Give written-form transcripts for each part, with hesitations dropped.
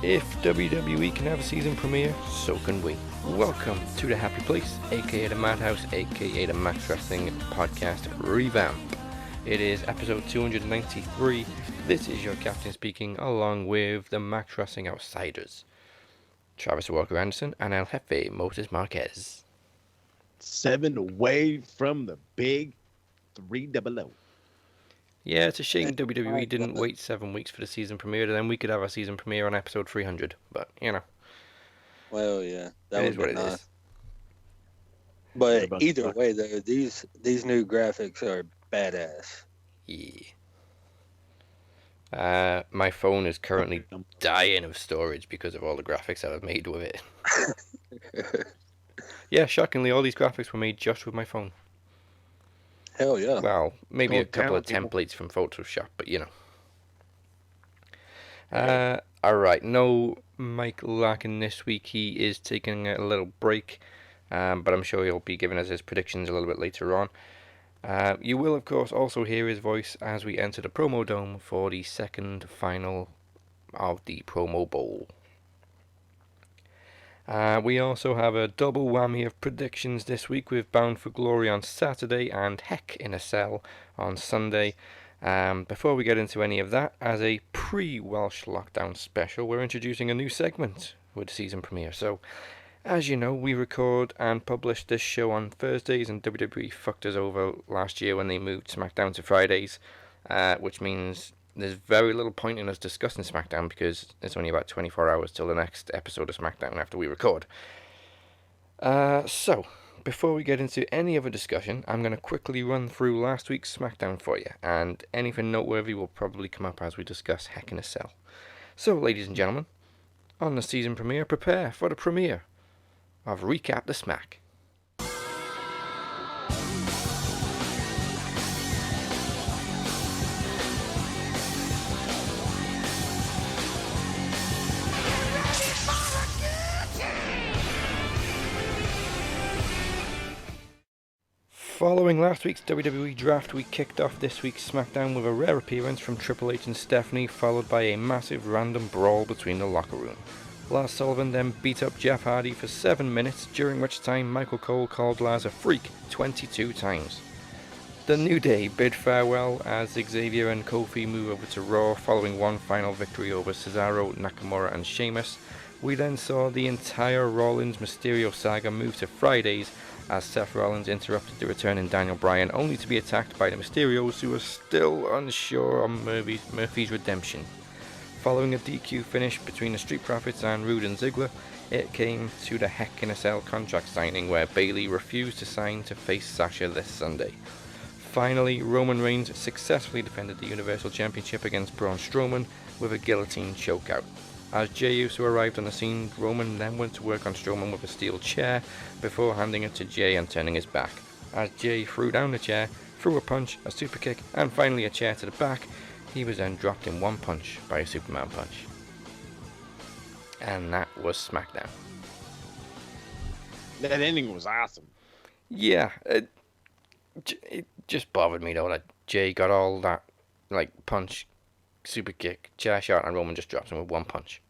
If WWE can have a season premiere, so can we. Welcome to the happy place, aka the Madhouse, aka the Max Wrestling podcast Revamp. It is episode 293. This is your captain speaking, along with the Max Wrestling Outsiders, Travis Walker Anderson and El Jefe Moses Marquez. 7 away from the big 300. Yeah, it's a shame WWE didn't wait 7 weeks for the season premiere, then we could have our season premiere on episode 300. But, you know. Well, yeah. That is what it nice. is. But either way, though, these new graphics are badass. Yeah. My phone is currently dying of storage because of all the graphics that I've made with it. Yeah, shockingly, all these graphics were made just with my phone. Hell yeah. Well, maybe a couple of templates from Photoshop, but you know. Alright, no Mike Larkin this week. He is taking a little break, but I'm sure he'll be giving us his predictions a little bit later on. You will, of course, also hear his voice as we enter the Promo Dome for the second final of the PromoBowl. We also have a double whammy of predictions this week with Bound for Glory on Saturday and Heck in a Cell on Sunday. Before we get into any of that, as a pre-Welsh lockdown special, we're introducing a new segment with the season premiere. So, as you know, we record and publish this show on Thursdays, and WWE fucked us over last year when they moved SmackDown to Fridays, which means there's very little point in us discussing SmackDown because it's only about 24 hours till the next episode of SmackDown after we record. So, before we get into any other discussion, I'm going to quickly run through last week's SmackDown for you, and anything noteworthy will probably come up as we discuss Heck in a Cell. So, ladies and gentlemen, on the season premiere, prepare for the premiere of Recap the Smack. Following last week's WWE draft, we kicked off this week's SmackDown with a rare appearance from Triple H and Stephanie, followed by a massive random brawl between the locker room. Lars Sullivan then beat up Jeff Hardy for 7 minutes, during which time Michael Cole called Lars a freak 22 times. The New Day bid farewell as Xavier and Kofi move over to Raw following one final victory over Cesaro, Nakamura and Sheamus. We then saw the entire Rollins-Mysterio saga move to Fridays as Seth Rollins interrupted the returning Daniel Bryan, only to be attacked by the Mysterios, who are still unsure on Murphy's redemption. Following a DQ finish between the Street Profits and Rude and Ziggler, it came to the Heck in a Cell contract signing, where Bayley refused to sign to face Sasha this Sunday. Finally, Roman Reigns successfully defended the Universal Championship against Braun Strowman with a guillotine chokeout. As Jey Uso arrived on the scene, Roman then went to work on Strowman with a steel chair before handing it to Jey and turning his back. As Jey threw down the chair, threw a punch, a super kick, and finally a chair to the back, he was then dropped in one punch by a Superman punch. And that was SmackDown. That ending was awesome. Yeah, it just bothered me though that Jey got all that, like, punch, super kick, chair shot, and Roman just drops him with one punch.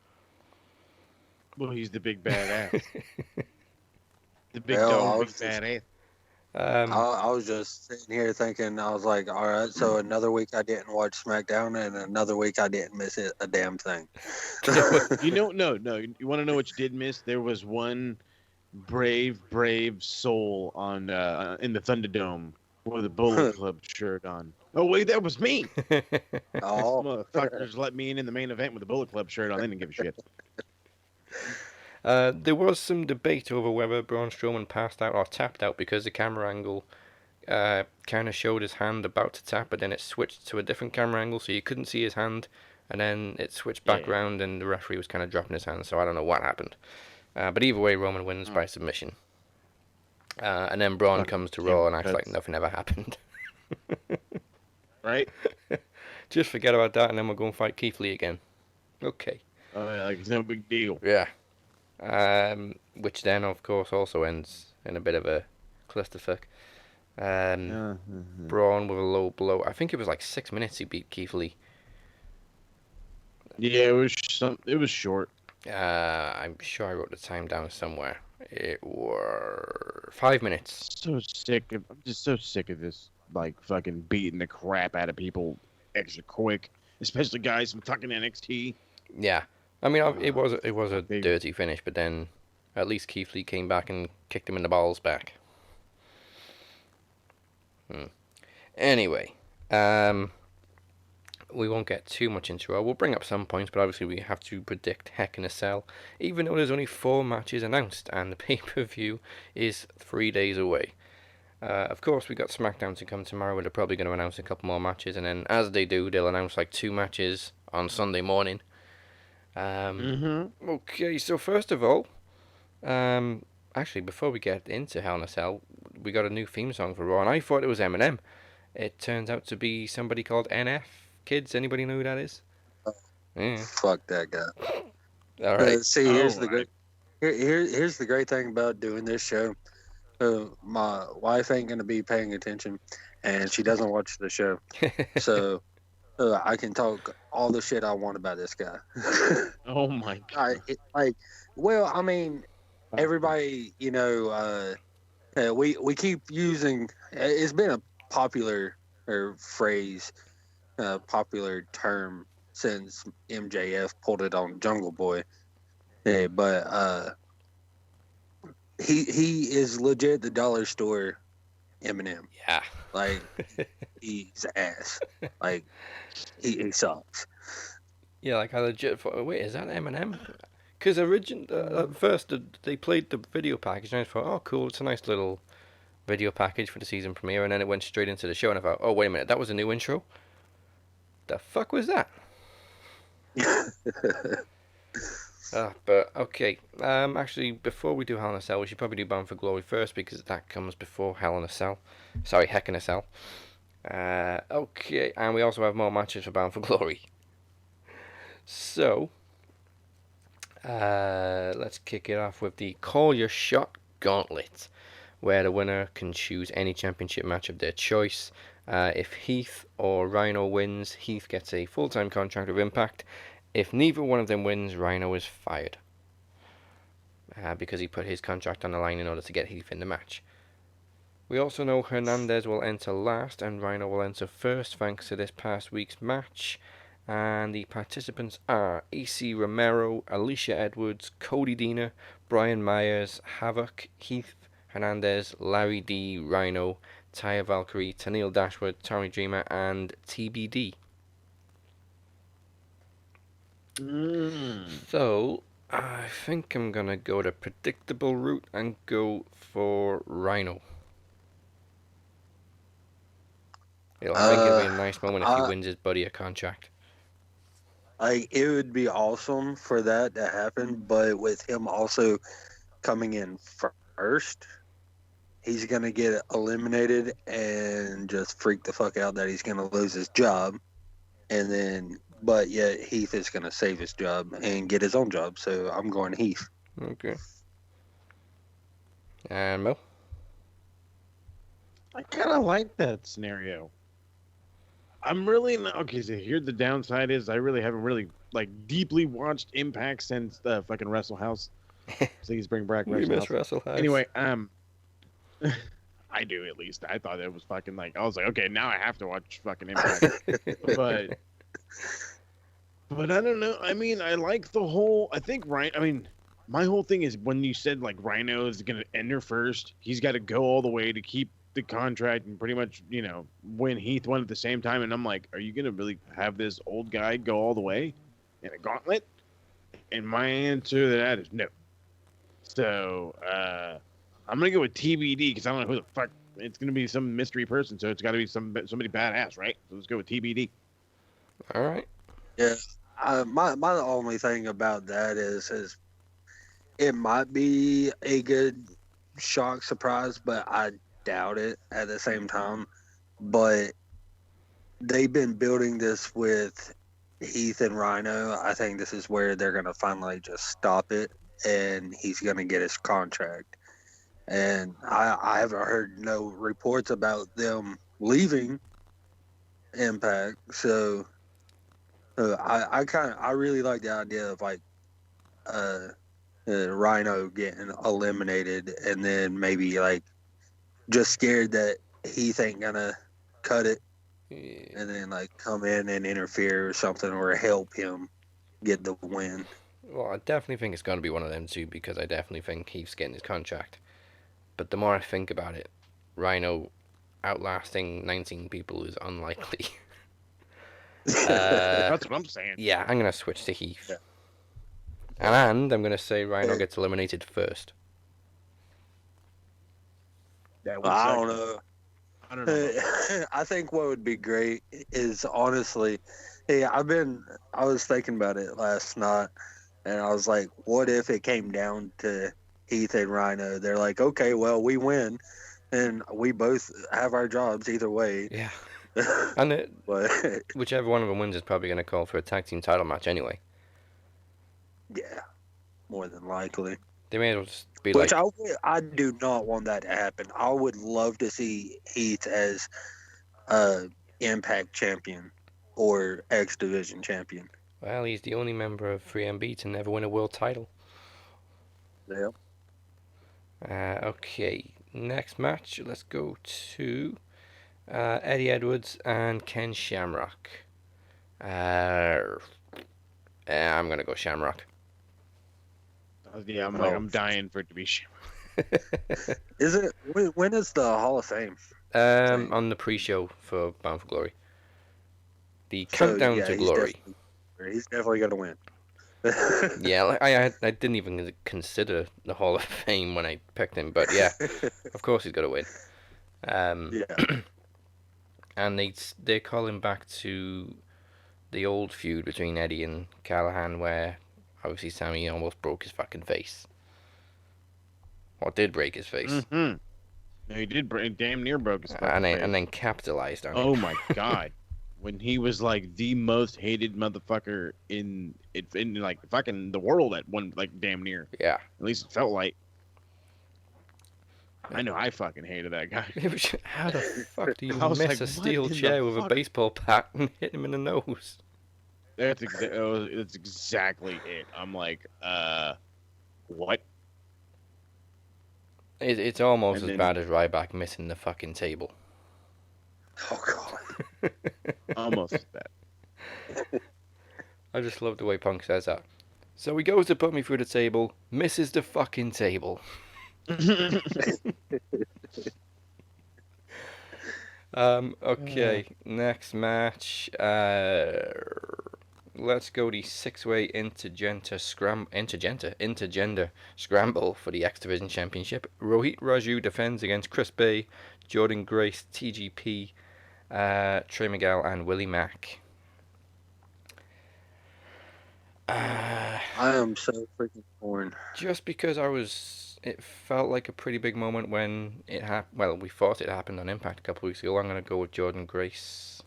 Well, he's the big badass. The big dog, big badass. I was just sitting here thinking, I was like, all right, so another week I didn't watch SmackDown, and another week I didn't miss a damn thing. No. You want to know what you did miss? There was one brave soul on in the Thunderdome with a Bullet Club shirt on. Oh wait, that was me. Oh, Motherfuckers let me in the main event with a Bullet Club shirt on. They didn't give a shit. There was some debate over whether Braun Strowman passed out or tapped out because the camera angle kind of showed his hand about to tap, but then it switched to a different camera angle, so you couldn't see his hand, and then it switched back round, and the referee was kind of dropping his hand, so I don't know what happened. But either way, Roman wins by submission. And then Braun comes to Raw and acts like nothing ever happened. Right? Just forget about that, and then we'll go and fight Keith Lee again. Okay. Like it's no big deal. Yeah. Which then, of course, also ends in a bit of a clusterfuck. Braun with a low blow. I think it was like 6 minutes he beat Keith Lee. Yeah, it was short. I'm sure I wrote the time down somewhere. It were 5 minutes. I'm just so sick of this, like, fucking beating the crap out of people extra quick, especially guys from fucking NXT. Yeah, I mean, it was a dirty finish, but then at least Keith Lee came back and kicked him in the balls back. Anyway, we won't get too much into it. We'll bring up some points, but obviously we have to predict Heck in a Cell, even though there's only 4 matches announced, and the pay-per-view is 3 days away. Of course, we got SmackDown to come tomorrow, where they're probably going to announce a couple more matches, and then as they do, they'll announce like 2 matches on Sunday morning. Okay, so first of all, actually, before we get into Hell in a Cell, we got a new theme song for Raw, and I thought it was Eminem. It turns out to be somebody called NF. Kids, anybody know who that is? Yeah. Fuck that guy. All right. See, here's the great thing about doing this show. My wife ain't gonna be paying attention, and she doesn't watch the show, so I can talk all the shit I want about this guy. Oh my god! Well, I mean, everybody, you know, we keep using. It's been a popular phrase. Popular term since MJF pulled it on Jungle Boy. Yeah, but he is legit the dollar store Eminem. Yeah. Like, he's ass. Like, he sucks. Yeah, like I legit thought, wait, is that Eminem? Because at first they played the video package and I thought, oh cool, it's a nice little video package for the season premiere, and then it went straight into the show and I thought, oh wait a minute, that was a new intro? The fuck was that? But okay. Actually, before we do Hell in a Cell, we should probably do Bound for Glory first because that comes before Hell in a Cell. Sorry, Heck in a Cell. Okay, and we also have more matches for Bound for Glory. So, let's kick it off with the Call Your Shot Gauntlet, where the winner can choose any championship match of their choice. If Heath or Rhino wins, Heath gets a full-time contract with Impact. If neither one of them wins, Rhino is fired. Because he put his contract on the line in order to get Heath in the match. We also know Hernandez will enter last and Rhino will enter first thanks to this past week's match. And the participants are AC Romero, Alicia Edwards, Cody Deaner, Brian Myers, Havoc, Heath Hernandez, Larry D, Rhino, Taya Valkyrie, Tennille Dashwood, Tommy Dreamer, and TBD. So, I think I'm going to go the predictable route and go for Rhino. I think it'll be a nice moment if he wins his buddy a contract. It would be awesome for that to happen, but with him also coming in first, he's going to get eliminated and just freak the fuck out that he's going to lose his job. And then, but yet Heath is going to save his job and get his own job. So I'm going Heath. Okay. And Mo? I kind of like that scenario. I'm really not, okay, so here the downside is I really haven't really, like, deeply watched Impact since the fucking Wrestle House. Please bring back Wrestle House. Wrestle House. Anyway, I do at least. I thought it was fucking like, I was like, okay, now I have to watch fucking Impact. but I don't know. I mean, I like the whole, I think, my whole thing is when you said, like, Rhino is going to enter first, he's got to go all the way to keep the contract and pretty much, win Heath one at the same time. And I'm like, are you going to really have this old guy go all the way in a gauntlet? And my answer to that is no. So I'm going to go with TBD because I don't know who the fuck. It's going to be some mystery person. So it's got to be somebody badass, right? So let's go with TBD. All right. Yeah. My only thing about that is it might be a good shock surprise, but I doubt it at the same time. But they've been building this with Heath and Rhino. I think this is where they're going to finally just stop it, and he's going to get his contract. And I haven't heard no reports about them leaving Impact. So I really like the idea of like Rhino getting eliminated, and then maybe like just scared that Heath ain't gonna cut it, and then like come in and interfere or something, or help him get the win. Well, I definitely think it's going to be one of them two because I definitely think Heath's getting his contract. But the more I think about it, Rhino outlasting 19 people is unlikely. That's what I'm saying. Yeah, I'm going to switch to Heath. Yeah. And I'm going to say Rhino gets eliminated first. Yeah, I don't know. I don't know. I think what would be great is honestly, I was thinking about it last night, and I was like, what if it came down to Heath and Rhino? They're like, okay, well, we win, and we both have our jobs either way. Yeah. And But whichever one of them wins is probably going to call for a tag team title match anyway. yeah, more than likely. They may as well just be Which like... I do not want that to happen. I would love to see Heath as Impact champion or X Division champion. Well, he's the only member of 3MB to never win a world title. Yeah. Okay, next match. Let's go to Eddie Edwards and Ken Shamrock. I'm going to go Shamrock. Yeah, I'm dying for it to be Is it? When is the Hall of Fame? On the pre-show for Bound for Glory. The countdown to glory. He's definitely going to win. Yeah, like, I didn't even consider the Hall of Fame when I picked him, but yeah, of course he's got to win. Yeah. And they call him back to the old feud between Eddie and Callahan, where obviously Sammy almost broke his fucking face. Or did break his face. Mm-hmm. No, he did damn near broke his fucking face. And then capitalized on it. Oh my god. When he was like the most hated motherfucker in like fucking the world at one, like damn near. Yeah. At least it felt like. I know I fucking hated that guy. How the fuck do you I was miss like, a what steel in the chair with a fuck? baseball bat and hit him in the nose? That's exactly it. I'm like, what? It's almost And as then- bad as Ryback missing the fucking table. Oh god. Almost as bad. I just love the way Punk says that. So he goes to put me through the table, misses the fucking table. Okay, next match. Let's go the 6-way intergender scramble for the X Division Championship. Rohit Raju defends against Chris Bay, Jordan Grace, TGP, Trey Miguel, and Willie Mack. I am so freaking torn. Just because it felt like a pretty big moment when it happened. Well, we thought it happened on Impact a couple of weeks ago. I'm going to go with Jordan Grace.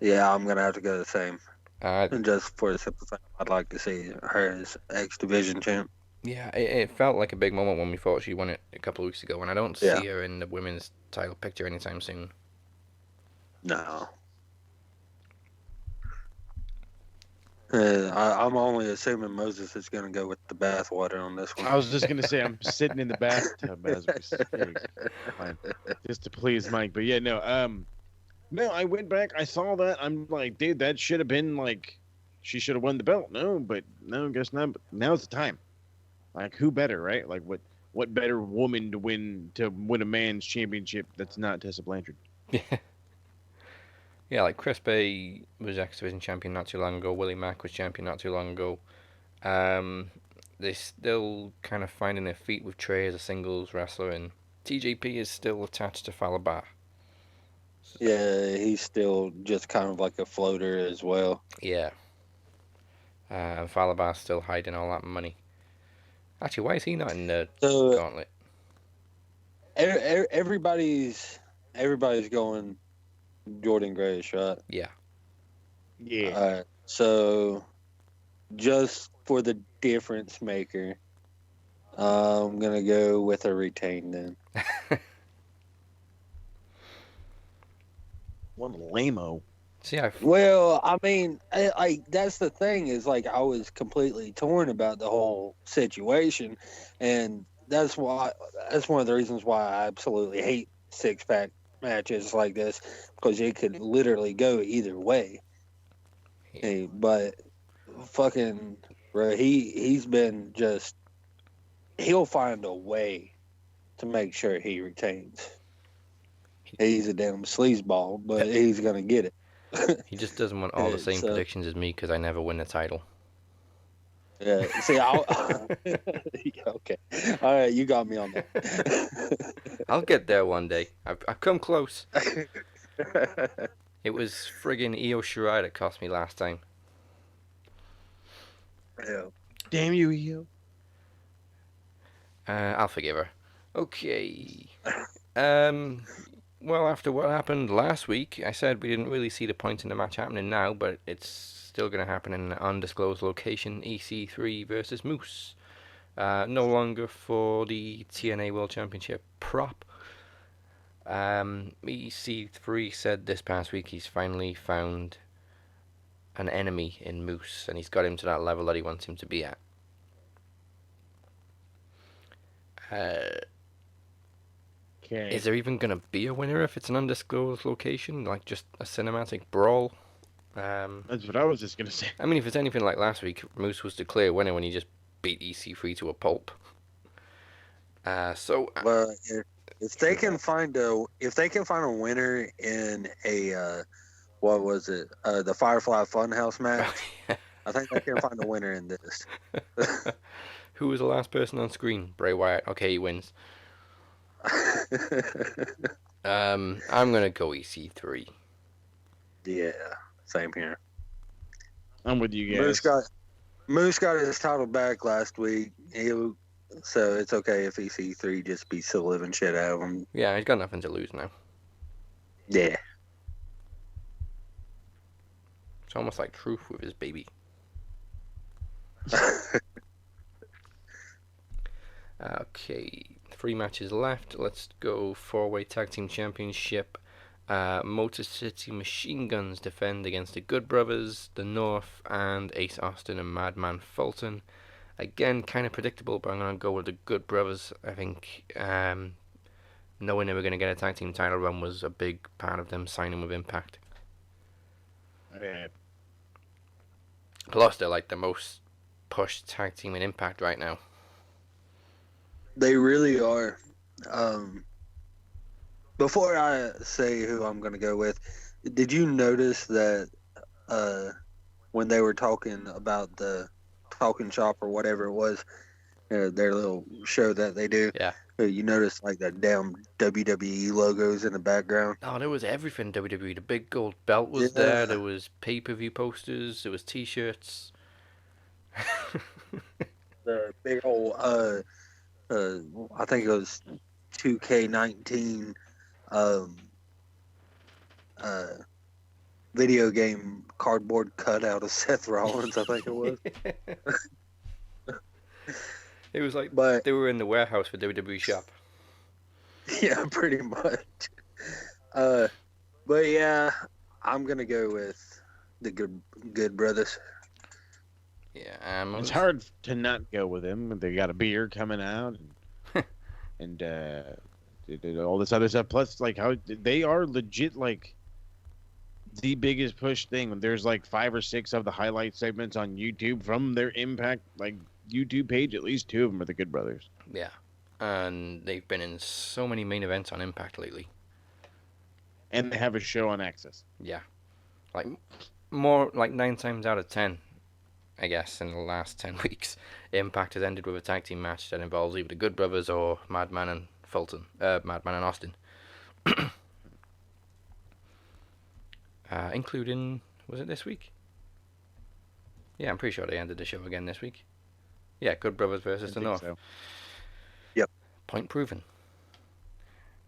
Yeah, I'm gonna have to go the same. And just for the simple fact, I'd like to see her as X Division champ. yeah, it felt like a big moment when we thought she won it a couple of weeks ago, and I don't see her in the women's title picture anytime soon. No. I'm only assuming Moses is going to go with the bathwater on this one. I was just gonna say I'm sitting in the bathtub as we speak, just to please Mike. But yeah, no, I went back. I saw that. I'm like, dude, that should have been like, she should have won the belt. No, but no, I guess not. But now's the time. Like, who better, right? Like, what what better woman to win a man's championship that's not Tessa Blanchard? Yeah, like Chris Bay was X Division champion not too long ago. Willie Mack was champion not too long ago. They still kind of finding their feet with Trey as a singles wrestler, and TJP is still attached to Fallah Bahh. Yeah, he's still just kind of like a floater as well. Yeah. And Fallah Bahh's still hiding all that money. Actually, why is he not in the gauntlet? Everybody's going Jordan Grace, right? Yeah. Yeah. So just for the difference maker, I'm gonna go with a retain then. What lame-o. See, Well, I mean, that's the thing is like I was completely torn about the whole situation, and that's one of the reasons why I absolutely hate 6-pack matches like this, because it could literally go either way. Hey, but fucking bro, he's been just, he'll find a way to make sure he retains. He's a damn sleazeball, but he's gonna get it. He just doesn't want all the same predictions as me because I never win the title. Yeah, see, okay, all right, you got me on that. I'll get there one day. I've come close. It was friggin' Io Shirai that cost me last time. Yeah. Damn you, Io. I'll forgive her. Okay. Well, after what happened last week, I said we didn't really see the point in the match happening now, but it's still going to happen in an undisclosed location. EC3 versus Moose. No longer for the TNA World Championship prop. EC3 said this past week he's finally found an enemy in Moose, and he's got him to that level that he wants him to be at. Okay. Is there even going to be a winner if it's an undisclosed location, like just a cinematic brawl? That's what I was just going to say. I mean, if it's anything like last week, Moose was the clear winner when he just beat EC3 to a pulp. Well, if they can find a winner in a what was it, the Firefly Funhouse match, I think they can find a winner in this. Who was the last person on screen? Bray Wyatt. Okay, he wins. I'm gonna go EC3. Yeah, same here. I'm with you guys. Moose got his title back last week. So it's okay if EC3 just beats the living shit out of him. Yeah, he's got nothing to lose now. Yeah. It's almost like Truth with his baby. Okay, 3 matches left. Let's go 4-way tag team championship. Motor City Machine Guns defend against the Good Brothers, the North, and Ace Austin and Madman Fulton. Again, kind of predictable, but I'm going to go with the Good Brothers. I think knowing they were going to get a tag team title run was a big part of them signing with Impact. Yeah. Plus, they're like the most pushed tag team in Impact right now. They really are. Before I say who I'm going to go with, did you notice that when they were talking about the Talking Shop or whatever it was, their little show that they do, yeah, you noticed like the damn WWE logos in the background? Oh, there was everything WWE. The big gold belt was there. There was pay-per-view posters. There was T-shirts. The big old, I think it was 2K19 video game cardboard cutout of Seth Rollins, I think it was. It was like but, they were in the warehouse for WWE shop. Yeah, pretty much. But yeah, I'm gonna go with the Good Brothers. Yeah, it's hard to not go with them. They got a beer coming out, and all this other stuff. Plus, like how they are legit, like the biggest push thing. There's like 5 or 6 of the highlight segments on YouTube from their Impact like YouTube page. At least 2 of them are the Good Brothers. Yeah, And they've been in so many main events on Impact lately. And they have a show on Access. Yeah. Like, more like 9 times out of 10, I guess, in the last 10 weeks, Impact has ended with a tag team match that involves either the Good Brothers or Madman and Madman and Austin. Including, was it this week? Yeah, I'm pretty sure they ended the show again this week. Yeah, Good Brothers versus the North. So. Yep. Point proven.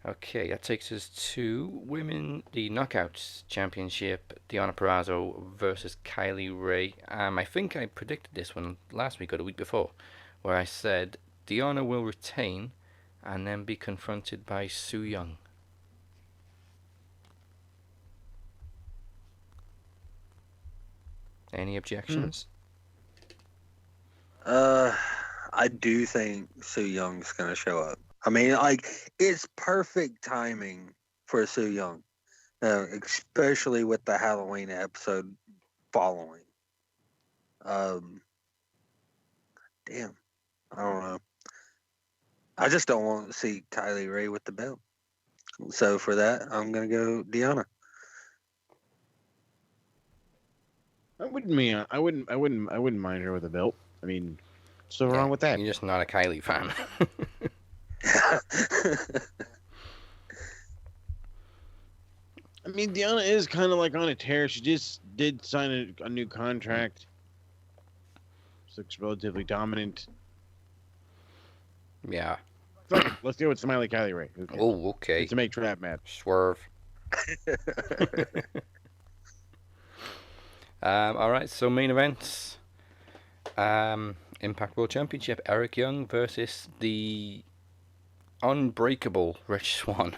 Okay, that takes us to women, the Knockouts Championship, Deonna Purrazzo versus Kylie Ray. I think I predicted this one last week or the week before, where I said Deonna will retain and then be confronted by Su Yung. Any objections? I do think Su Young's going to show up. I mean, like, it's perfect timing for Su Yung, especially with the Halloween episode following. Damn, I don't know. I just don't want to see Kylie Ray with the belt. So for that, I'm going to go Deonna. I wouldn't mind her with a belt. I mean, what's so wrong with that? You're just not a Kylie fan. I mean, Deonna is kind of like on a tear. She just did sign a new contract. She looks relatively dominant. Yeah. Fuck it, let's go with Smiley Kylie Ray. Oh, okay. It's a make trap match. Swerve. All right, so main events. Impact World Championship, Eric Young versus the unbreakable Rich Swann.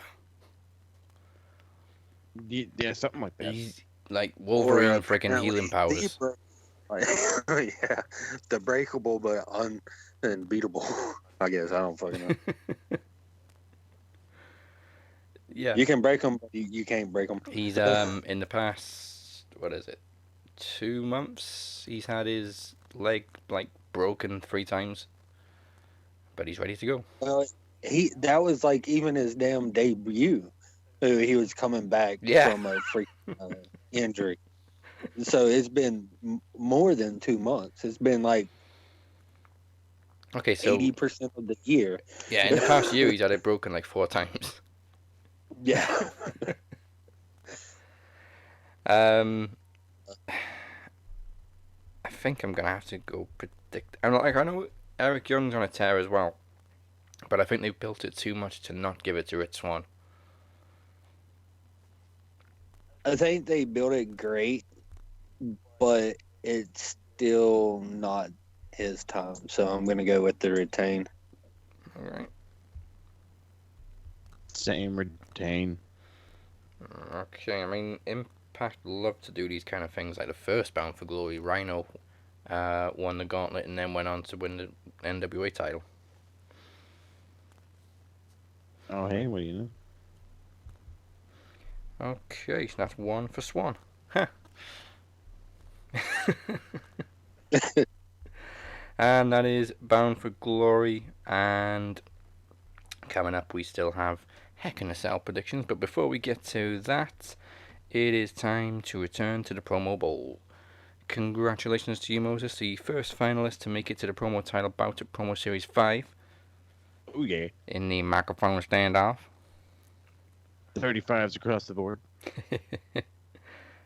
Yeah, something like that. He's like Wolverine, freaking healing powers. Yeah, the breakable but unbeatable. I guess I don't fucking know. Yeah, you can break them, but you can't break them. He's in the past, what is it, 2 months? He's had his leg like broken 3 times, but he's ready to go. Well, that was like even his damn debut. He was coming back from a freak injury. So it's been more than 2 months. It's been like so 80% of the year. Yeah, in the past year he's had it broken like 4 times. Yeah. I think I'm gonna have to go predict. I know Eric Young's on a tear as well, but I think they've built it too much to not give it to Rich Swann. I think they built it great, but it's still not his time. So I'm going to go with the retain. All right. Same retain. Okay, I mean, Impact love to do these kind of things. Like the first Bound for Glory, Rhino won the gauntlet and then went on to win the NWA title. Oh, hey, what do you know? Okay, so that's 1 for Swan. Huh. And that is Bound for Glory. And coming up, we still have Heck in a Cell predictions. But before we get to that, it is time to return to the Promo Bowl. Congratulations to you, Moses, the first finalist to make it to the promo title bout at Promo Series 5. Oh, yeah. In the microphone standoff. 35s across the board.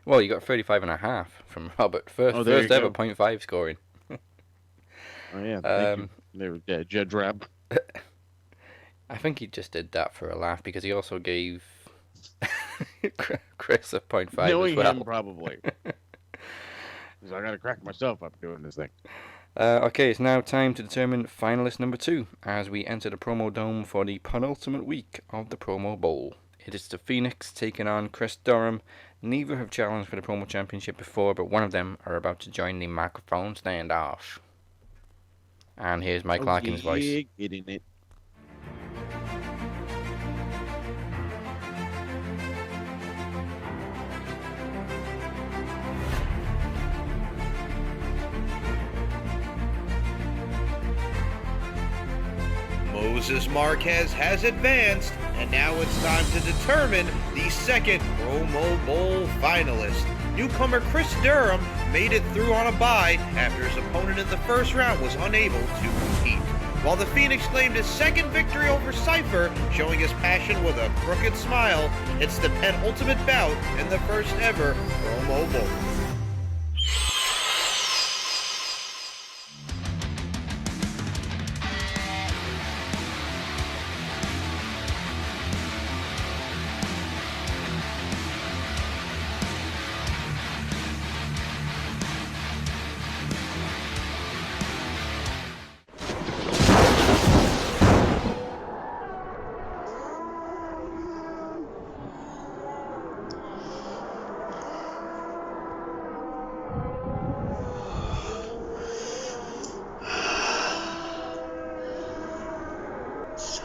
Well, you got 35.5 from Robert. First ever .5 scoring. Oh, yeah. Thank you. They were Judge Rob. I think he just did that for a laugh because he also gave Chris a .5 Knowing as well. him, probably. I got to crack myself up doing this thing. Okay, it's now time to determine finalist number 2 as we enter the Promo Dome for the penultimate week of the Promo Bowl. It is the Phoenix taking on Chris Durham. Neither have challenged for the Promo Championship before, but one of them are about to join the microphone standoff. And here's Mike Larkin's voice. Getting it. Moses Marquez has advanced, and now it's time to determine the second PromoBowl finalist. Newcomer Chris Durham made it through on a bye after his opponent in the first round was unable to compete. While the Phoenix claimed his second victory over Cypher, showing his passion with a crooked smile, it's the penultimate bout and the first ever PromoBowl.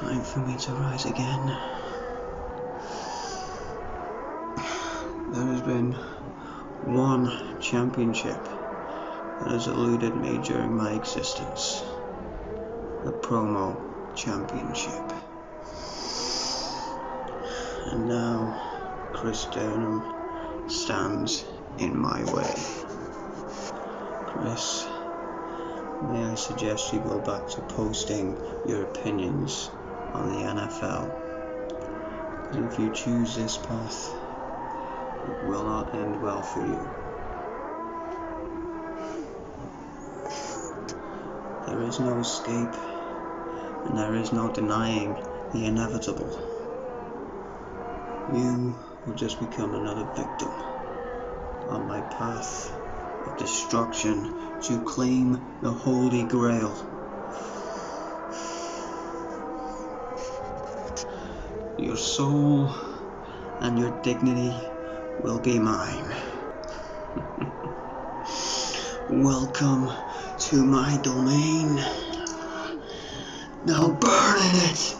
Time for me to rise again. There has been one championship that has eluded me during my existence. The Promo Championship. And now Chris Durham stands in my way. Chris, may I suggest you go back to posting your opinions on the NFL? Because if you choose this path, it will not end well for you. There is no escape, and there is no denying the inevitable. You will just become another victim on my path of destruction to claim the Holy Grail. Your soul and your dignity will be mine. Welcome to my domain. Now burn in it!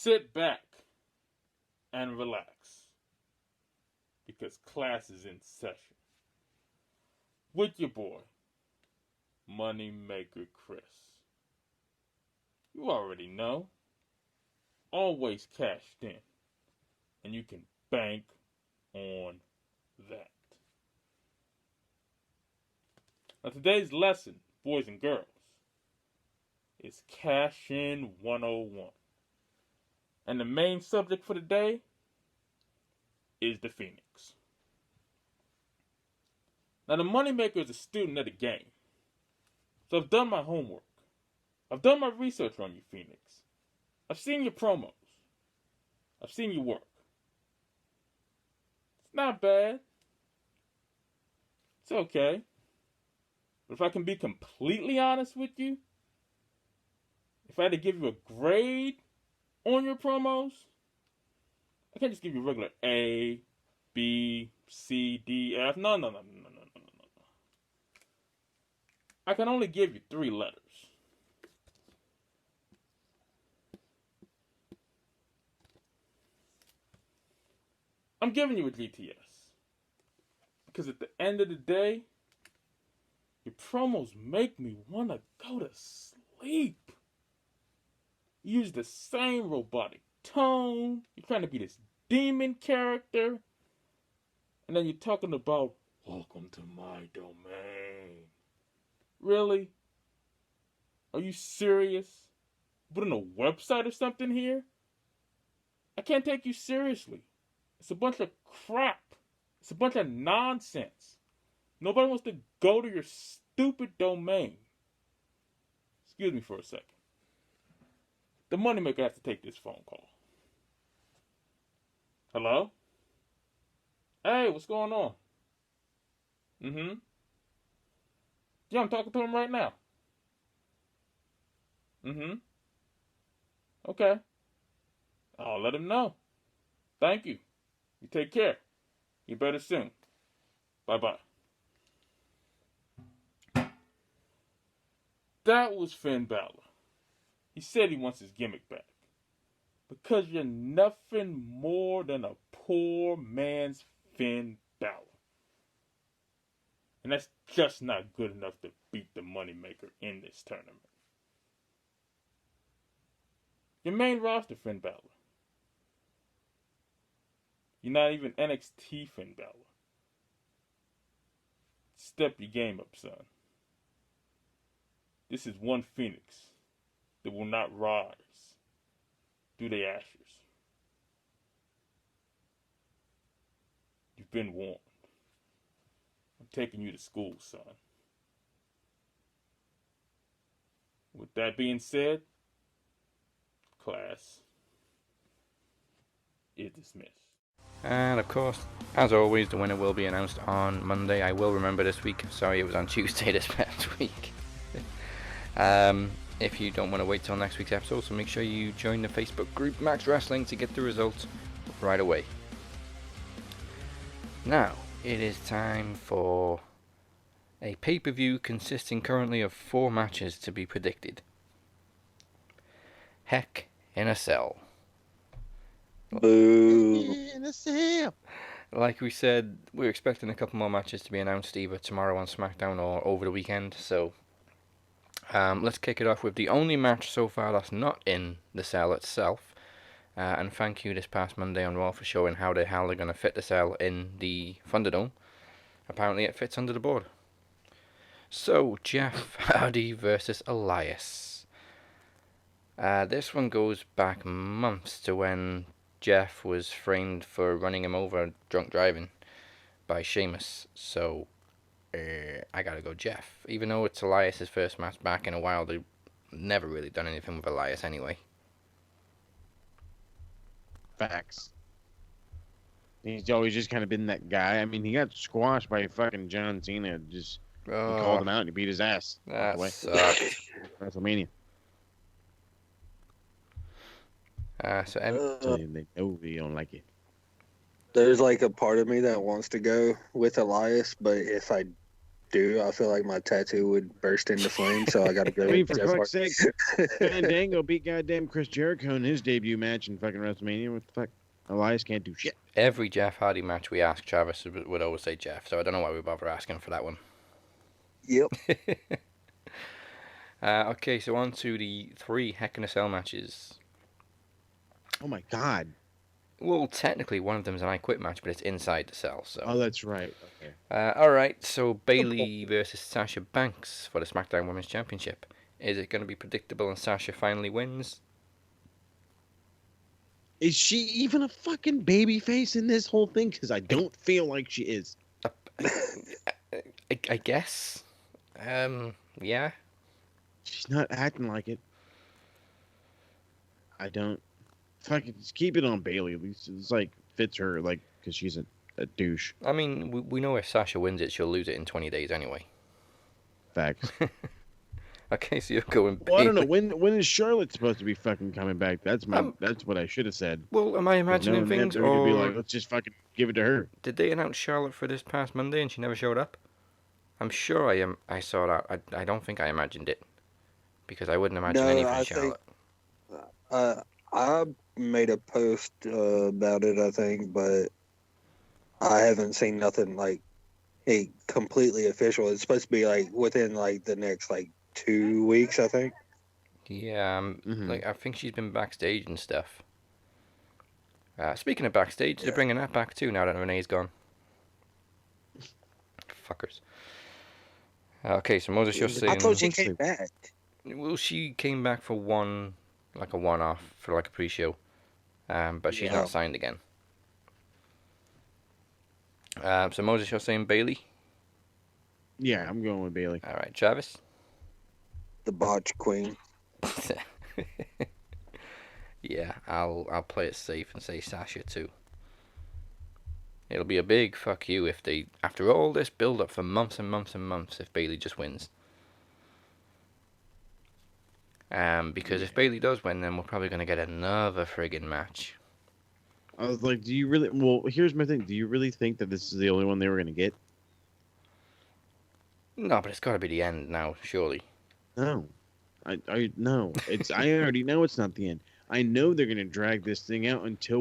Sit back and relax, because class is in session. With your boy, Moneymaker Chris. You already know, always cashed in, and you can bank on that. Now today's lesson, boys and girls, is Cash In 101. And the main subject for today is the Phoenix. Now, the Moneymaker is a student of the game. So I've done my homework. I've done my research on you, Phoenix. I've seen your promos. I've seen your work. It's not bad. It's okay. But if I can be completely honest with you, if I had to give you a grade on your promos, I can't just give you a regular A, B, C, D, F. No. I can only give you 3 letters. I'm giving you a GTS. Because at the end of the day, your promos make me want to go to sleep. You use the same robotic tone. You're trying to be this demon character. And then you're talking about, welcome to my domain. Really? Are you serious? Putting a website or something here? I can't take you seriously. It's a bunch of crap. It's a bunch of nonsense. Nobody wants to go to your stupid domain. Excuse me for a second. The Moneymaker has to take this phone call. Hello? Hey, what's going on? Yeah, I'm talking to him right now. Mm-hmm. Okay. I'll let him know. Thank you. You take care. You better soon. Bye-bye. That was Finn Balor. He said he wants his gimmick back. Because you're nothing more than a poor man's Finn Balor. And that's just not good enough to beat the moneymaker in this tournament. Your main roster, Finn Balor. You're not even NXT Finn Balor. Step your game up, son. This is one phoenix that will not rise through the ashes. You've been warned. I'm taking you to school, son. With that being said, class is dismissed. And of course, as always, the winner will be announced on Monday. I will remember this week. Sorry, it was on Tuesday this past week. If you don't want to wait till next week's episode, so make sure you join the Facebook group Max Wrestling to get the results right away. Now, it is time for a pay-per-view consisting currently of 4 matches to be predicted. Heck in a Cell. Boo. In a cell. Like we said, we're expecting a couple more matches to be announced either tomorrow on SmackDown or over the weekend, so let's kick it off with the only match so far that's not in the Cell itself. And thank you this past Monday on Raw for showing how the hell they're going to fit the Cell in the Thunderdome. Apparently it fits under the board. So, Jeff Hardy versus Elias. This one goes back months to when Jeff was framed for running him over drunk driving by Sheamus. So, I gotta go Jeff. Even though it's Elias' first match back in a while, they've never really done anything with Elias anyway. Facts. He's always just kind of been that guy. I mean, he got squashed by fucking John Cena. Just he called him out and he beat his ass. That away. sucks. WrestleMania. So They know they don't like it. There's like a part of me that wants to go with Elias, but if I do, I feel like my tattoo would burst into flames, so I gotta go I mean, with for Jeff fuck's Hardy. sake, Fandango beat goddamn Chris Jericho in his debut match in fucking WrestleMania. What the fuck? Elias can't do shit. every Jeff Hardy match we ask, Travis would always say Jeff, so I don't know why we bother asking for that one. Yep. Okay, so on to the 3 Heck in a Cell matches. Oh my god. Well, technically one of them is an I Quit match, but it's inside the cell, so... Oh, that's right. Okay. Alright, so Bayley versus Sasha Banks for the SmackDown Women's Championship. Is it going to be predictable and Sasha finally wins? Is she even a fucking babyface in this whole thing? Because I don't feel like she is. I guess. Yeah. She's not acting like it. I don't. Fucking just keep it on Bayley. At least it's like fits her, like, because she's a douche. I mean, we know if Sasha wins it, she'll lose it in 20 days anyway. Facts. Okay, so you're going Bayley. Well, I don't know. When is Charlotte supposed to be fucking coming back? That's that's what I should have said. Well, am I imagining things, they're gonna be or like, let's just fucking give it to her. did they announce Charlotte for this past Monday and she never showed up? I'm sure I saw that. I don't think I imagined it, because I wouldn't imagine No, anything I Charlotte. I made a post about it, I think, but I haven't seen nothing like completely official. It's supposed to be like within like the next like 2 weeks, I think. Yeah, like I think she's been backstage and stuff. Speaking of backstage, they're bringing that back too now that Renee's gone. Fuckers. Okay, so Moses, you're saying... I thought she came back. Well, she came back for a one-off, for like a pre-show. But she's not signed again. So Moses, you're saying Bayley? Yeah, I'm going with Bayley. All right, Travis? The botch queen. Yeah, I'll play it safe and say Sasha too. It'll be a big fuck you if they, after all this build-up for months and months and months, if Bayley just wins. Because if Bailey does win, then we're probably going to get another friggin' match. I was like, do you really? Well, here's my thing. Do you really think that this is the only one they were going to get? No, but it's got to be the end now, surely. No. No. I already know it's not the end. I know they're going to drag this thing out until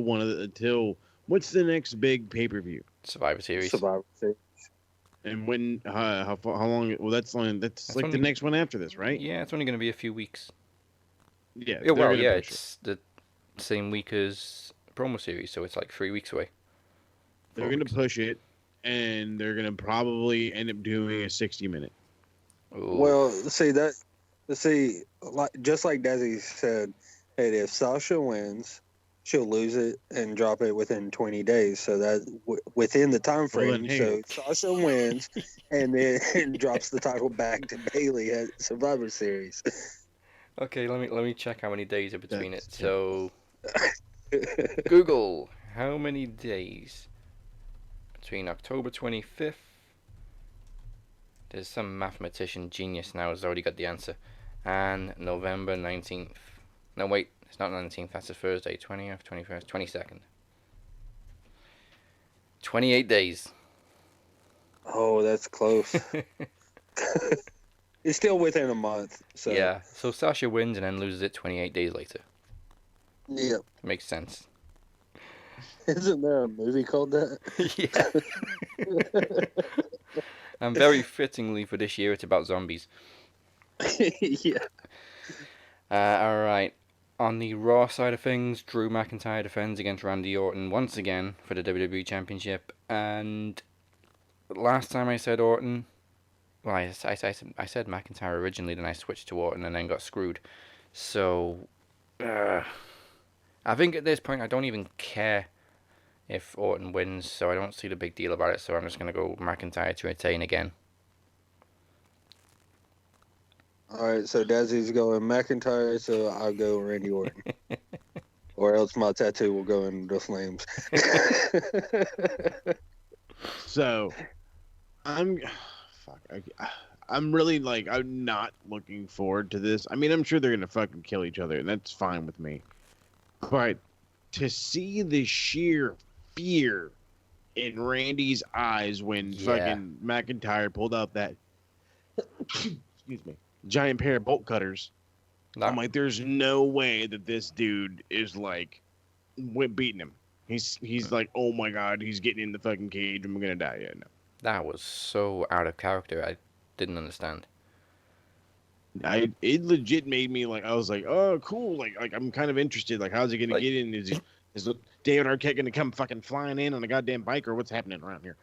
what's the next big pay-per-view? Survivor Series. Survivor Series. And when how long? Well, that's like only, the next one after this, right? Yeah, it's only going to be a few weeks. Yeah. Well, yeah, it's the same week as Promo Series, so it's like 3 weeks away. They're going to push it, and they're going to probably end up doing a 60-minute. Well, see, just like Desi said, hey, if Sasha wins, she'll lose it and drop it within 20 days. So that within the time frame, so Sasha wins and then drops the title back to Bailey at Survivor Series. Okay, let me check how many days are between it. So, Google, how many days between October 25th? There's some mathematician genius now has already got the answer. And November 19th. No, wait, it's not 19th, that's a Thursday. 20th, 21st, 22nd. 28 days. Oh, that's close. It's still within a month. So. Yeah, so Sasha wins and then loses it 28 days later. Yep. Makes sense. Isn't there a movie called that? Yeah. And very fittingly for this year, it's about zombies. Yeah. Alright. On the Raw side of things, Drew McIntyre defends against Randy Orton once again for the WWE Championship. And last time I said Orton, well, I said McIntyre originally, then I switched to Orton and then got screwed. So, I think at this point I don't even care if Orton wins, so I don't see the big deal about it, so I'm just going to go McIntyre to retain again. Alright, so Desi's going McIntyre, so I'll go Randy Orton. Or else my tattoo will go in the flames. So, I'm really I'm not looking forward to this. I mean, I'm sure they're going to fucking kill each other, and that's fine with me. But to see the sheer fear in Randy's eyes when fucking McIntyre pulled out that excuse me, giant pair of bolt cutters. No. I'm like, there's no way that this dude is beating him. He's like, oh my god, he's getting in the fucking cage and we're gonna die. Yeah, no. That was so out of character. I didn't understand. It legit made me I was like, oh cool, like I'm kind of interested. Like, how's he gonna get in? Is David Arquette gonna come fucking flying in on a goddamn bike, or what's happening around here?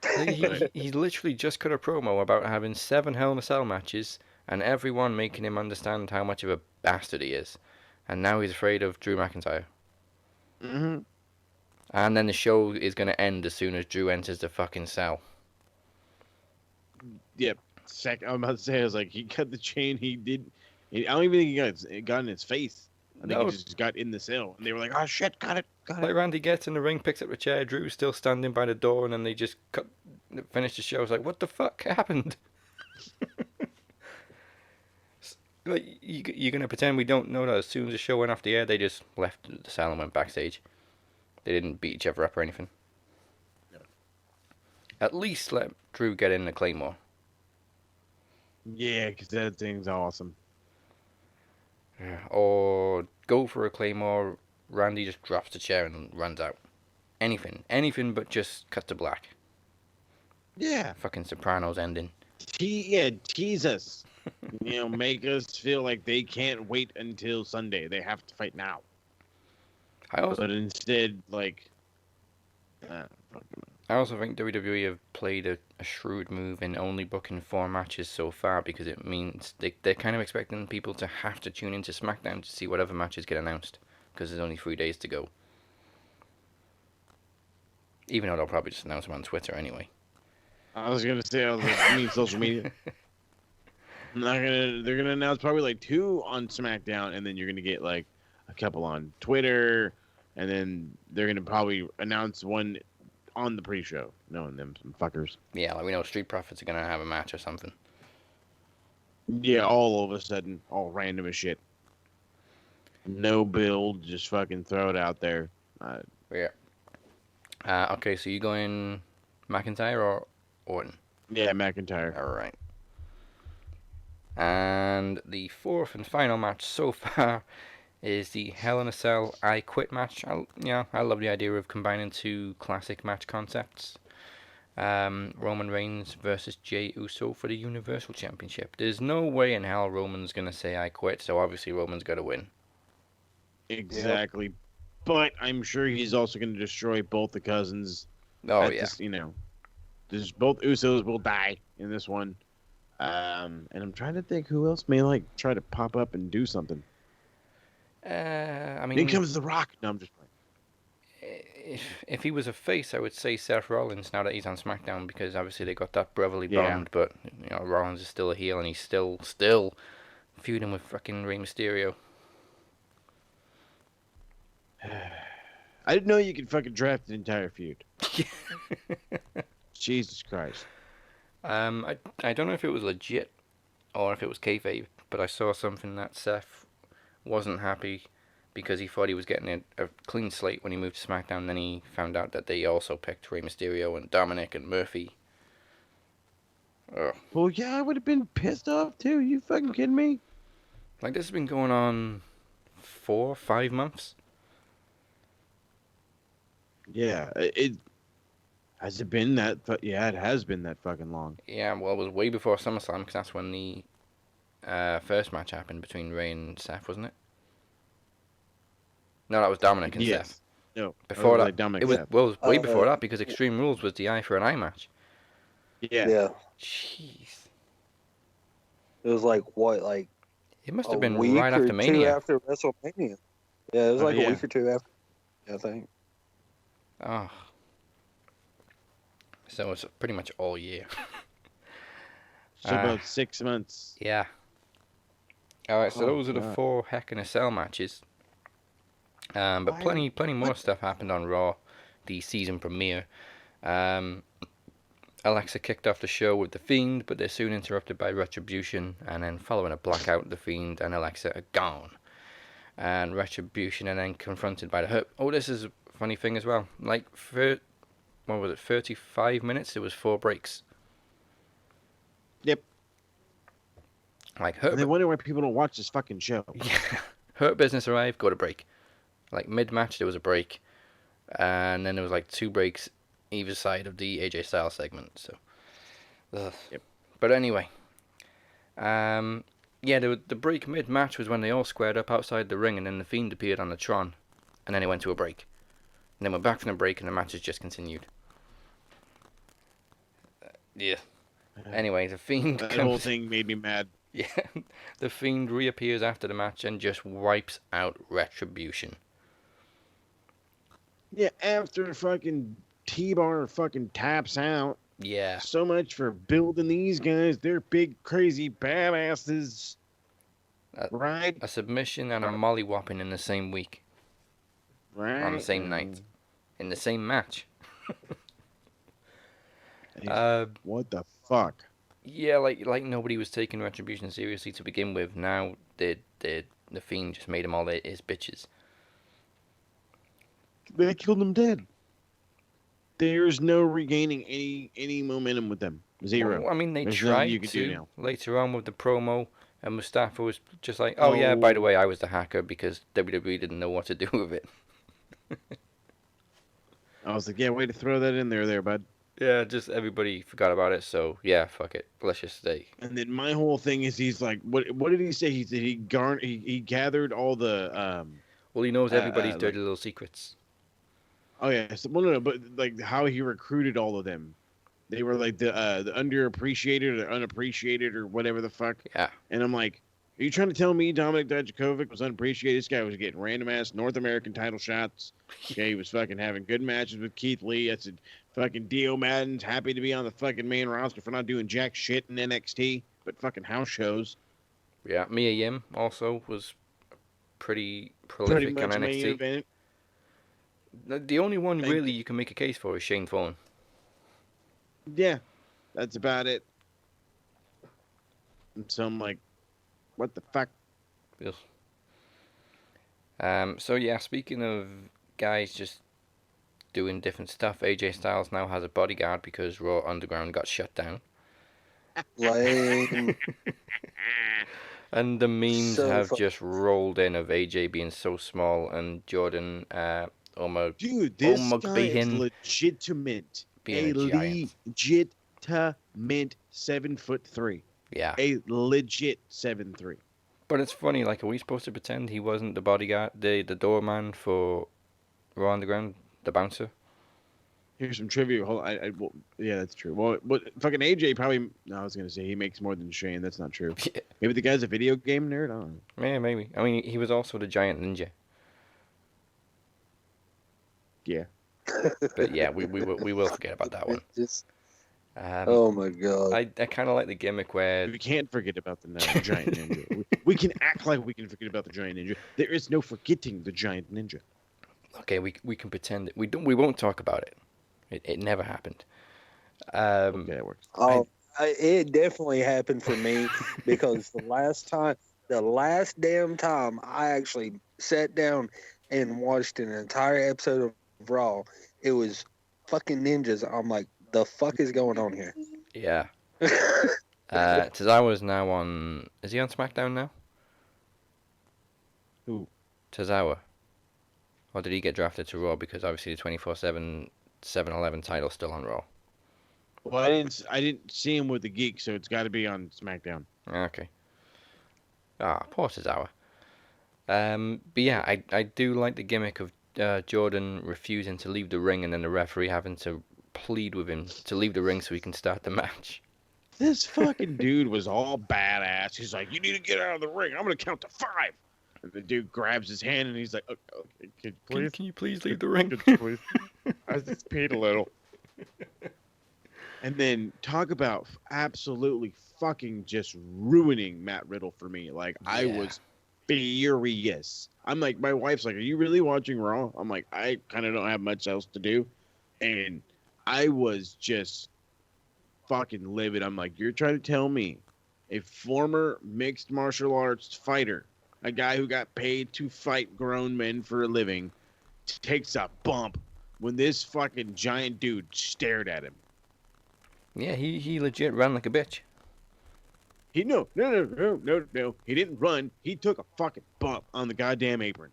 He literally just cut a promo about having 7 Hell in a Cell matches and everyone making him understand how much of a bastard he is, and now he's afraid of Drew McIntyre. Mm-hmm. And then the show is gonna end as soon as Drew enters the fucking cell. Yep. I'm about to say, I was like, he cut the chain. I don't even think he got in his face. I think he just got in the cell. And they were like, oh shit, got it. Like, Randy gets in the ring, picks up the chair, Drew's still standing by the door, and then they just finished the show. I was like, what the fuck happened? Like, you're going to pretend we don't know that as soon as the show went off the air, they just left the cell and went backstage. They didn't beat each other up or anything. No. At least let Drew get in the Claymore. Yeah, because that thing's awesome. Or go for a Claymore, Randy just drops the chair and runs out. Anything but just cut to black. Yeah. Fucking Sopranos ending. Tease us. Make us feel like they can't wait until Sunday. They have to fight now. But instead, I also think WWE have played a shrewd move in only booking 4 matches so far, because it means they're kind of expecting people to have to tune into SmackDown to see whatever matches get announced, because there's only 3 days to go. Even though they'll probably just announce them on Twitter anyway. I was gonna say, I mean social media. They're gonna announce probably 2 on SmackDown, and then you're gonna get a couple on Twitter, and then they're gonna probably announce one on the pre-show, knowing them some fuckers. Yeah, we know Street Profits are gonna have a match or something. Yeah, all of a sudden, all random as shit. No build, just fucking throw it out there. Yeah. Okay, so you going McIntyre or Orton? Yeah, McIntyre. All right. And the fourth and final match so far is the Hell in a Cell I Quit match. I love the idea of combining two classic match concepts. Roman Reigns versus Jey Uso for the Universal Championship. There's no way in hell Roman's going to say I quit, so obviously Roman's got to win. Exactly. Yep. But I'm sure he's also going to destroy both the cousins. Oh, yeah. This, both Usos will die in this one. And I'm trying to think who else may, try to pop up and do something. I mean... Here comes The Rock. No, I'm just playing. If he was a face, I would say Seth Rollins now that he's on SmackDown, because obviously they got that brotherly bond, but Rollins is still a heel and he's still feuding with fucking Rey Mysterio. I didn't know you could fucking draft an entire feud. Jesus Christ. I don't know if it was legit or if it was kayfabe, but I saw something that Seth wasn't happy because he thought he was getting a clean slate when he moved to SmackDown. Then he found out that they also picked Rey Mysterio and Dominic and Murphy. Ugh. Well, yeah, I would have been pissed off too. You fucking kidding me? Like, this has been going on 4 or 5 months. Yeah, it has it been that. Yeah, it has been that fucking long. Yeah, well, it was way before SummerSlam because that's when the first match happened between Rey and Seth, wasn't it? No, that was Dominic and Seth. No, before that, Dominic it was Seth. well, it was way before that because Extreme Rules was the eye for an eye match. Yeah. Jeez. It was like what, it must have been a week right or after Mania. 2 after WrestleMania. Yeah, it was a week or 2 after, I think. Oh. So it's pretty much all year. So about 6 months. Yeah. Alright, so those are the 4 Heck in a Cell matches. But plenty more stuff happened on Raw, the season premiere. Alexa kicked off the show with The Fiend, but they're soon interrupted by Retribution, and then following a blackout, The Fiend and Alexa are gone. And Retribution are then confronted by the Hurt. Oh, this is a funny thing as well. 35 minutes? There was 4 breaks. Yep. Hurt. And they wonder why people don't watch this fucking show. Yeah. Hurt Business arrived, go to break. Mid-match, there was a break. And then there was 2 breaks either side of the AJ Styles segment. So, Yep. But anyway, the break mid-match was when they all squared up outside the ring, and then the Fiend appeared on the Tron, and then it went to a break, and then we're back from the break, and the match has just continued. Yeah. Anyway, the Fiend. That whole thing made me mad. Yeah, the Fiend reappears after the match and just wipes out Retribution. Yeah, after fucking T-Bar fucking taps out. Yeah. So much for building these guys. They're big, crazy badasses. Right? A submission and a mollywhopping in the same week. Right. On the same night. In the same match. What the fuck? Yeah, like nobody was taking Retribution seriously to begin with. Now the Fiend just made them all his bitches. They killed them dead. There's no regaining any momentum with them. Zero. Well, I mean, they There's tried you can do now. later on with the promo, and Mustafa was just like, oh yeah, by the way, I was the hacker because WWE didn't know what to do with it. I was like, yeah, way to throw that in there, bud. Yeah, just everybody forgot about it, so yeah, fuck it. Let's just stay. And then my whole thing is he's like, what did he say? He said he gathered all the well, he knows everybody's dirty little secrets. Oh yeah, no, but how he recruited all of them. They were the underappreciated or unappreciated or whatever the fuck. Yeah. And I'm like, are you trying to tell me Dominic Dijakovic was unappreciated? This guy was getting random ass North American title shots. Okay, he was fucking having good matches with Keith Lee. I said, fucking Dio Madden's happy to be on the fucking main roster for not doing jack shit in NXT, but fucking house shows. Yeah, Mia Yim also was pretty prolific on NXT. The only one really you can make a case for is Shane Thorne. Yeah, that's about it. And so I'm like, what the fuck? Yes. So yeah, speaking of guys just doing different stuff, AJ Styles now has a bodyguard because Raw Underground got shut down. Lame. And the memes So have just rolled in of AJ being so small and Jordan almost Dude, this guy is being legitimate. a A giant. legitimate 7'3". Yeah. A legit 7'3". But it's funny, like, are we supposed to pretend he wasn't the bodyguard, the doorman for Raw Underground, the bouncer? Here's some trivia. Hold on. Well, yeah, that's true. Well, fucking AJ probably. No, I was gonna say he makes more than Shane. That's not true. Maybe the guy's a video game nerd. I don't know. Yeah, maybe. I mean, he was also the giant ninja. Yeah. But yeah, we will forget about that one. Oh my god. I kind of like the gimmick where We can't forget about the giant ninja. We can act like we can forget about the giant ninja. There is no forgetting the giant ninja. okay, we can pretend we won't talk about it. It never happened. Okay, that works. It definitely happened for me because the last damn time I actually sat down and watched an entire episode of Raw, it was fucking ninjas. I'm like, the fuck is going on here? Yeah. Tozawa's now on. Is he on SmackDown now? Who? Tozawa. Or did he get drafted to Raw because obviously the 24/7 7-Eleven title's still on Raw? Well, I didn't see him with the Geek, so it's got to be on SmackDown. Okay. Ah, poor Tozawa. But yeah, I do like the gimmick of Jordan refusing to leave the ring and then the referee having to plead with him to leave the ring so he can start the match. This fucking dude was all badass. He's like, "You need to get out of the ring. I'm gonna count to 5." And the dude grabs his hand and he's like, "Okay, Can you please leave the ring?" please? I just paid a little. And then talk about absolutely fucking just ruining Matt Riddle for me. Like, I was furious. I'm like, my wife's like, "Are you really watching Raw?" I'm like, I kind of don't have much else to do. And I was just fucking livid. I'm like, you're trying to tell me a former mixed martial arts fighter, a guy who got paid to fight grown men for a living, takes a bump when this fucking giant dude stared at him? Yeah, he legit ran like a bitch. No. He didn't run. He took a fucking bump on the goddamn apron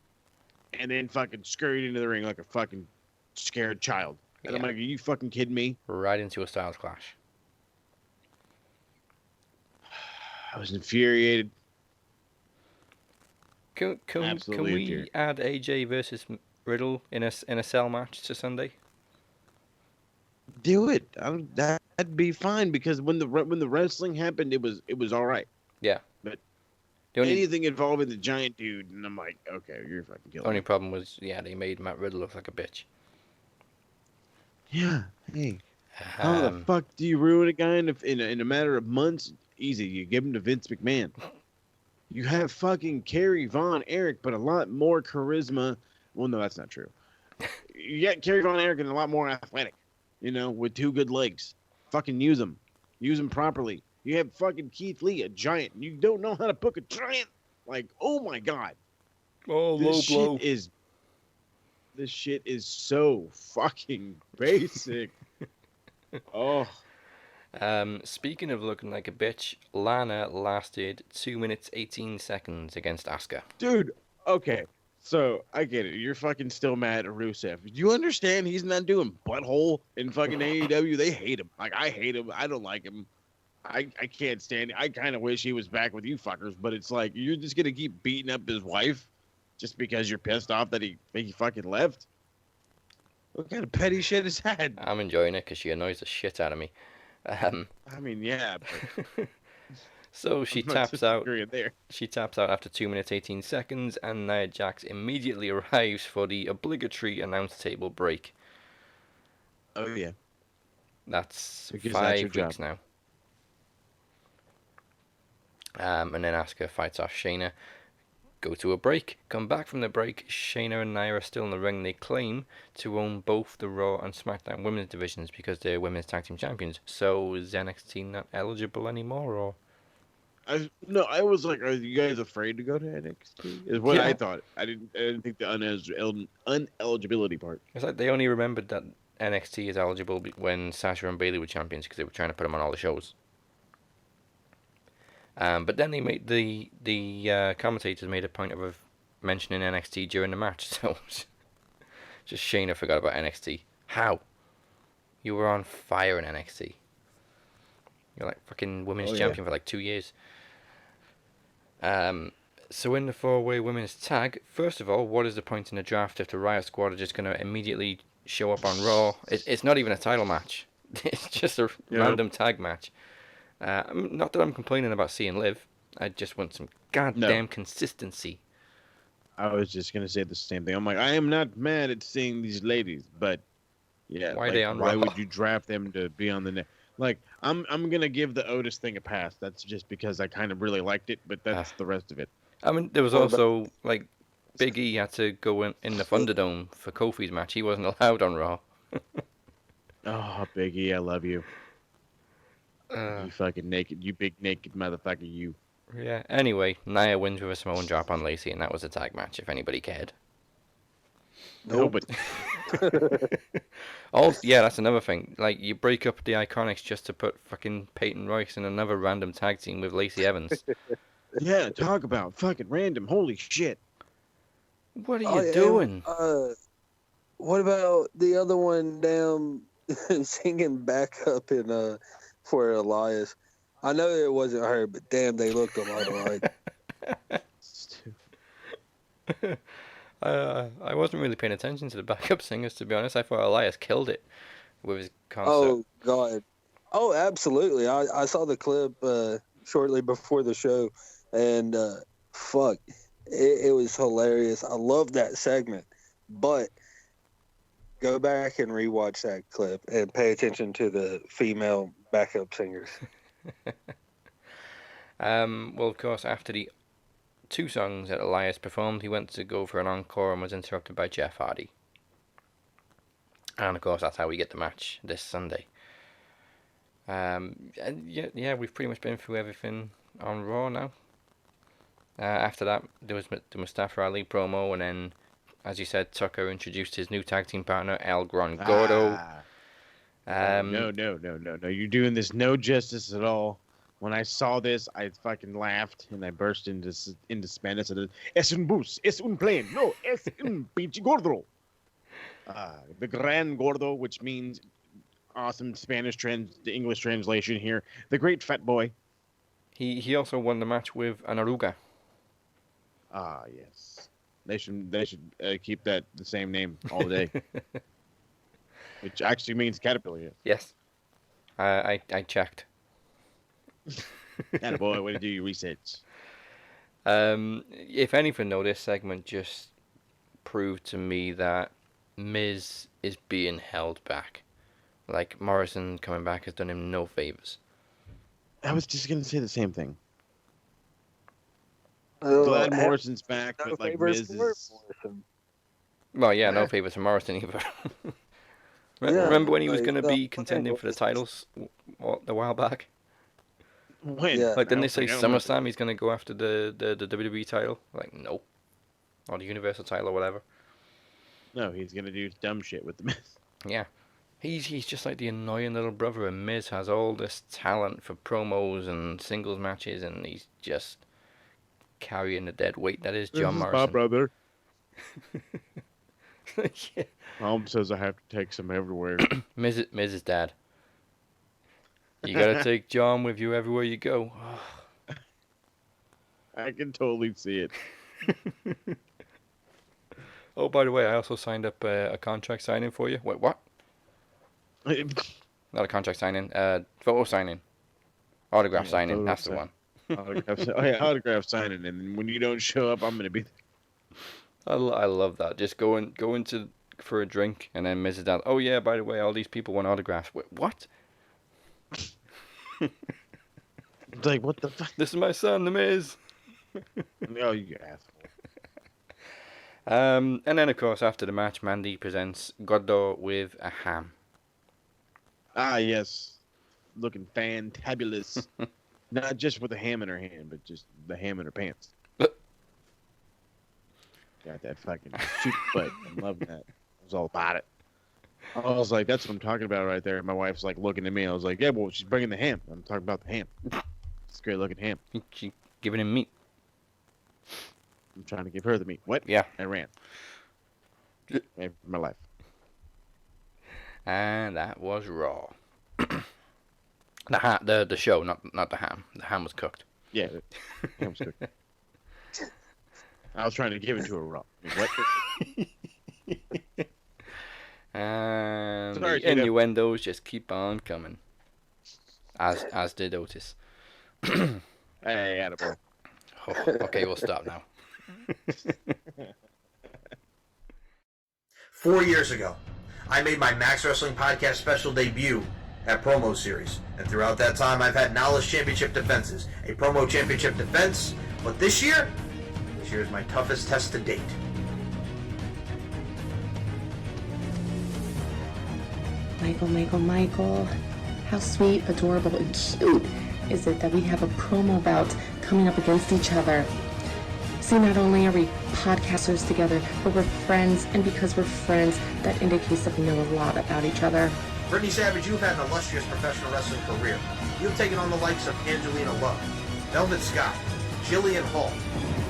and then fucking scurried into the ring like a fucking scared child. And I'm like, are you fucking kidding me? Right into a Styles Clash. I was infuriated. Can we add AJ versus Riddle in a cell match to Sunday? Do it. That'd be fine because when the wrestling happened, it was all right. Yeah. But the only, anything involving the giant dude, and I'm like, okay, you're fucking killing. Only problem was, they made Matt Riddle look like a bitch. Yeah. Hey. How the fuck do you ruin a guy in a matter of months? Easy. You give him to Vince McMahon. You have fucking Kerry Von Erich, but a lot more charisma. Well, no, that's not true. You got Kerry Von Erich and a lot more athletic. With 2 good legs. Fucking use them. Use them properly. You have fucking Keith Lee, a giant. You don't know how to book a giant. Like, oh my god. Oh, low blow. This shit is so fucking basic. Oh. Speaking of looking like a bitch, Lana lasted 2 minutes 18 seconds against Asuka. Dude, okay. So, I get it. You're fucking still mad at Rusev. Do you understand he's not doing butthole in fucking AEW? They hate him. Like, I hate him. I don't like him. I can't stand it. I kind of wish he was back with you fuckers, but it's like, you're just going to keep beating up his wife just because you're pissed off that he fucking left? What kind of petty shit is that? I'm enjoying it because she annoys the shit out of me. I mean, yeah, but... So she taps out. There. She taps out after 2 minutes 18 seconds, and Nia Jax immediately arrives for the obligatory announce table break. Oh yeah, that's because 5 weeks now. And then Asuka fights off Shayna. Go to a break. Come back from the break. Shayna and Nia are still in the ring. They claim to own both the Raw and SmackDown women's divisions because they're women's tag team champions. So is NXT not eligible anymore, or? I was like, are you guys afraid to go to NXT? Is what Yeah. I thought. I didn't think the uneligibility part. It's like they only remembered that NXT is eligible when Sasha and Bailey were champions because they were trying to put them on all the shows. But then they made the commentators made a point of mentioning NXT during the match. So just Shayna forgot about NXT. How? You were on fire in NXT. You're like fucking women's champion for like 2 years. So in the 4-way women's tag, first of all, what is the point in the draft if the Riot Squad are just going to immediately show up on Raw? It's not even a title match. It's just a random tag match. Not that I'm complaining about seeing Liv. I just want some goddamn consistency. I was just going to say the same thing. I'm like, I am not mad at seeing these ladies, but yeah, Why are they on why Raw? would you draft them to be on the net? Like, I'm going to give the Otis thing a pass. That's just because I kind of really liked it, but that's the rest of it. I mean, there was also, like, Big E had to go in the Thunderdome for Kofi's match. He wasn't allowed on Raw. Oh, Big E, I love you. You fucking naked, you big naked motherfucker, you. Yeah, anyway, Nia wins with a Samoan drop on Lacey, and that was a tag match, if anybody cared. Nope. Yeah, that's another thing. Like, you break up the Iconics just to put fucking Peyton Royce in another random tag team with Lacey Evans. Yeah, talk about fucking random. Holy shit. What are you doing? What about the other one down singing backup in for Elias? I know it wasn't her, but damn, they looked a lot alike. I wasn't really paying attention to the backup singers, to be honest. I thought Elias killed it with his concert. Oh, God. Oh, absolutely. I saw the clip shortly before the show, and fuck, it was hilarious. I love that segment, but go back and rewatch that clip and pay attention to the female backup singers. Well, of course, after the 2 songs that Elias performed, he went to go for an encore and was interrupted by Jeff Hardy. And of course, that's how we get the match this Sunday. And yeah, we've pretty much been through everything on Raw now. After that, there was the Mustafa Ali promo, and then, as you said, Tucker introduced his new tag team partner, El Gran Gordo. No. You're doing this no justice at all. When I saw this, I fucking laughed and I burst into Spanish. And es un bus, es un plane, no, es un pinche gordo. The Gran Gordo, which means awesome Spanish the English translation here, the great fat boy. He also won the match with an Aruga. Ah, yes. They should keep that the same name all day. Which actually means caterpillar. Yes. I checked. Attaboy, way to do your research. If anything, though, this segment just proved to me that Miz is being held back. Like, Morrison coming back has done him no favors. I was just going to say the same thing. Glad Morrison's back, but like Miz is... Well, yeah, no favors for Morrison either. Remember when he was going to be contending for the titles a while back? When? Yeah. Like, didn't they say SummerSlam he's going to go after the WWE title? Like, no. Or the Universal title or whatever. No, he's going to do dumb shit with the Miz. Yeah. He's just like the annoying little brother, and Miz has all this talent for promos and singles matches, and he's just carrying the dead weight that is John Morrison. My brother. Yeah. Mom says I have to take some everywhere. Miz's dad. You gotta take John with you everywhere you go. I can totally see it. Oh, by the way, I also signed up a contract signing for you. Wait, what? Not a contract signing. Photo signing. Autograph signing. That's the one. Autograph signing, and when you don't show up, I'm gonna be there. I love that. Just go into for a drink, and then Mrs. Dad. Oh yeah, by the way, all these people want autographs. Wait, what? It's like, what the fuck? This is my son, the Miz. Oh, you asshole. And then of course after the match, Mandy presents Gordo with a ham. Ah, yes, looking fantabulous. Not just with the ham in her hand, but just the ham in her pants. Got that fucking shoot butt. I'm loving that. I was all about it. I was like, that's what I'm talking about right there. My wife's like looking at me. I was like, yeah, well, she's bringing the ham. I'm talking about the ham. It's a great looking ham. She giving him meat. I'm trying to give her the meat. What? Yeah. I ran. Ran for my life. And that was Raw. The show, not the ham. The ham was cooked. Yeah, the ham was cooked. I was trying to give it to her raw. What? And Sorry, the innuendos just keep on coming. As did Otis. Hey, attaboy. Oh, okay, we'll stop now. 4 years ago, I made my Max Wrestling Podcast special debut at Promo Series. And throughout that time, I've had Knowledge Championship defenses, a Promo Championship defense, but this year is my toughest test to date. Michael, how sweet, adorable, and cute is it that we have a promo bout coming up against each other? See, not only are we podcasters together, but we're friends, and because we're friends, that indicates that we know a lot about each other. Brittany Savage, you've had an illustrious professional wrestling career. You've taken on the likes of Angelina Love, Velvet Scott, Jillian Hall,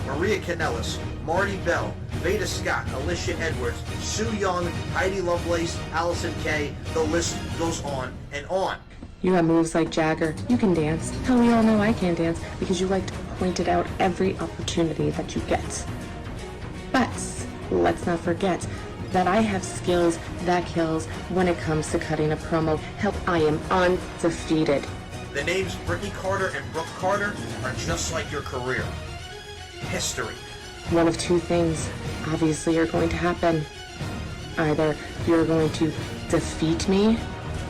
Maria Kanellis, Marty Bell, Veda Scott, Alicia Edwards, Sue Young, Heidi Lovelace, Allison Kay. The list goes on and on. You have moves like Jagger. You can dance. Hell, we all know I can dance because you like to point it out every opportunity that you get. But let's not forget that I have skills that kills when it comes to cutting a promo. Hell, I am undefeated. The names Brittany Carter and Brooke Carter are just like your career. History. One of two things obviously are going to happen. Either you're going to defeat me,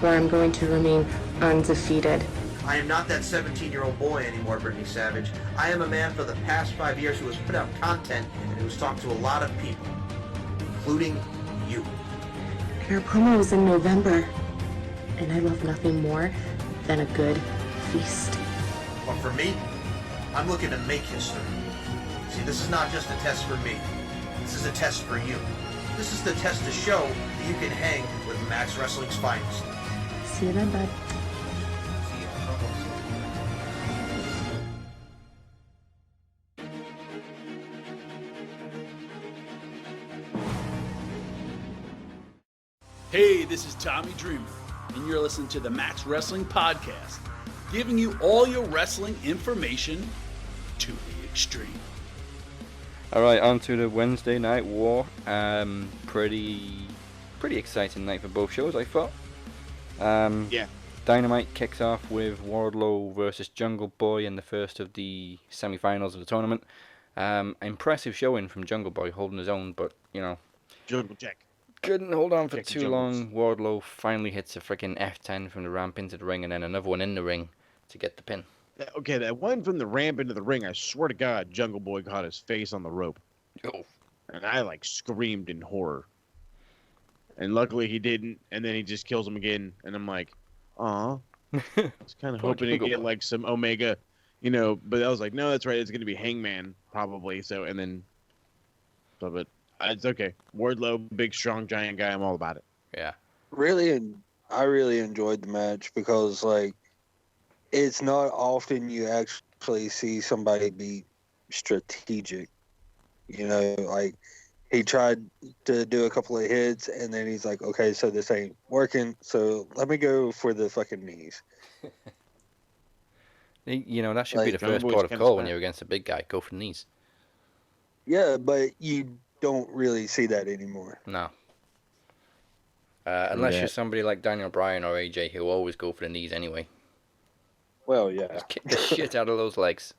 or I'm going to remain undefeated. I am not that 17-year-old boy anymore, Brittany Savage. I am a man for the past 5 years who has put out content and who's talked to a lot of people, including you. And our promo is in November, and I love nothing more than a good feast. But for me, I'm looking to make history. See, this is not just a test for me. This is a test for you. This is the test to show that you can hang with Max Wrestling's finest. See you then, bud. See you at Promo Series. Hey, this is Tommy Dreamer, and you're listening to the Max Wrestling Podcast, giving you all your wrestling information to the extreme. Alright, on to the Wednesday Night War. Pretty exciting night for both shows, I thought. Yeah. Dynamite kicks off with Wardlow versus Jungle Boy in the first of the semi-finals of the tournament. Impressive showing from Jungle Boy, holding his own, but, you know, Jungle Jack. couldn't hold on for Jack the too Jungles. long. Wardlow finally hits a freaking F10 from the ramp into the ring, and then another one in the ring to get the pin. Okay, that one from the ramp into the ring, I swear to God, Jungle Boy caught his face on the rope. Oh. And I, like, screamed in horror. And luckily he didn't, and then he just kills him again, and I'm like, aw. I was kind of Poor hoping to Jungle get, Boy. like, some Omega, you know, but I was like, no, that's right, it's going to be Hangman, probably, so, and then, so, but it's okay. Wardlow, big, strong, giant guy, I'm all about it. Yeah. I really enjoyed the match because, like, it's not often you actually see somebody be strategic. You know, like, he tried to do a couple of hits, and then he's like, okay, so this ain't working, so let me go for the fucking knees. You know, that should be Like, the Jungle first Boy's port of kinda call when smart. you're against a big guy. Go for the knees. Yeah, but you don't really see that anymore. No. Unless Yeah. you're somebody like Daniel Bryan or AJ who always go for the knees anyway. Well, yeah. Just kick the shit out of those legs.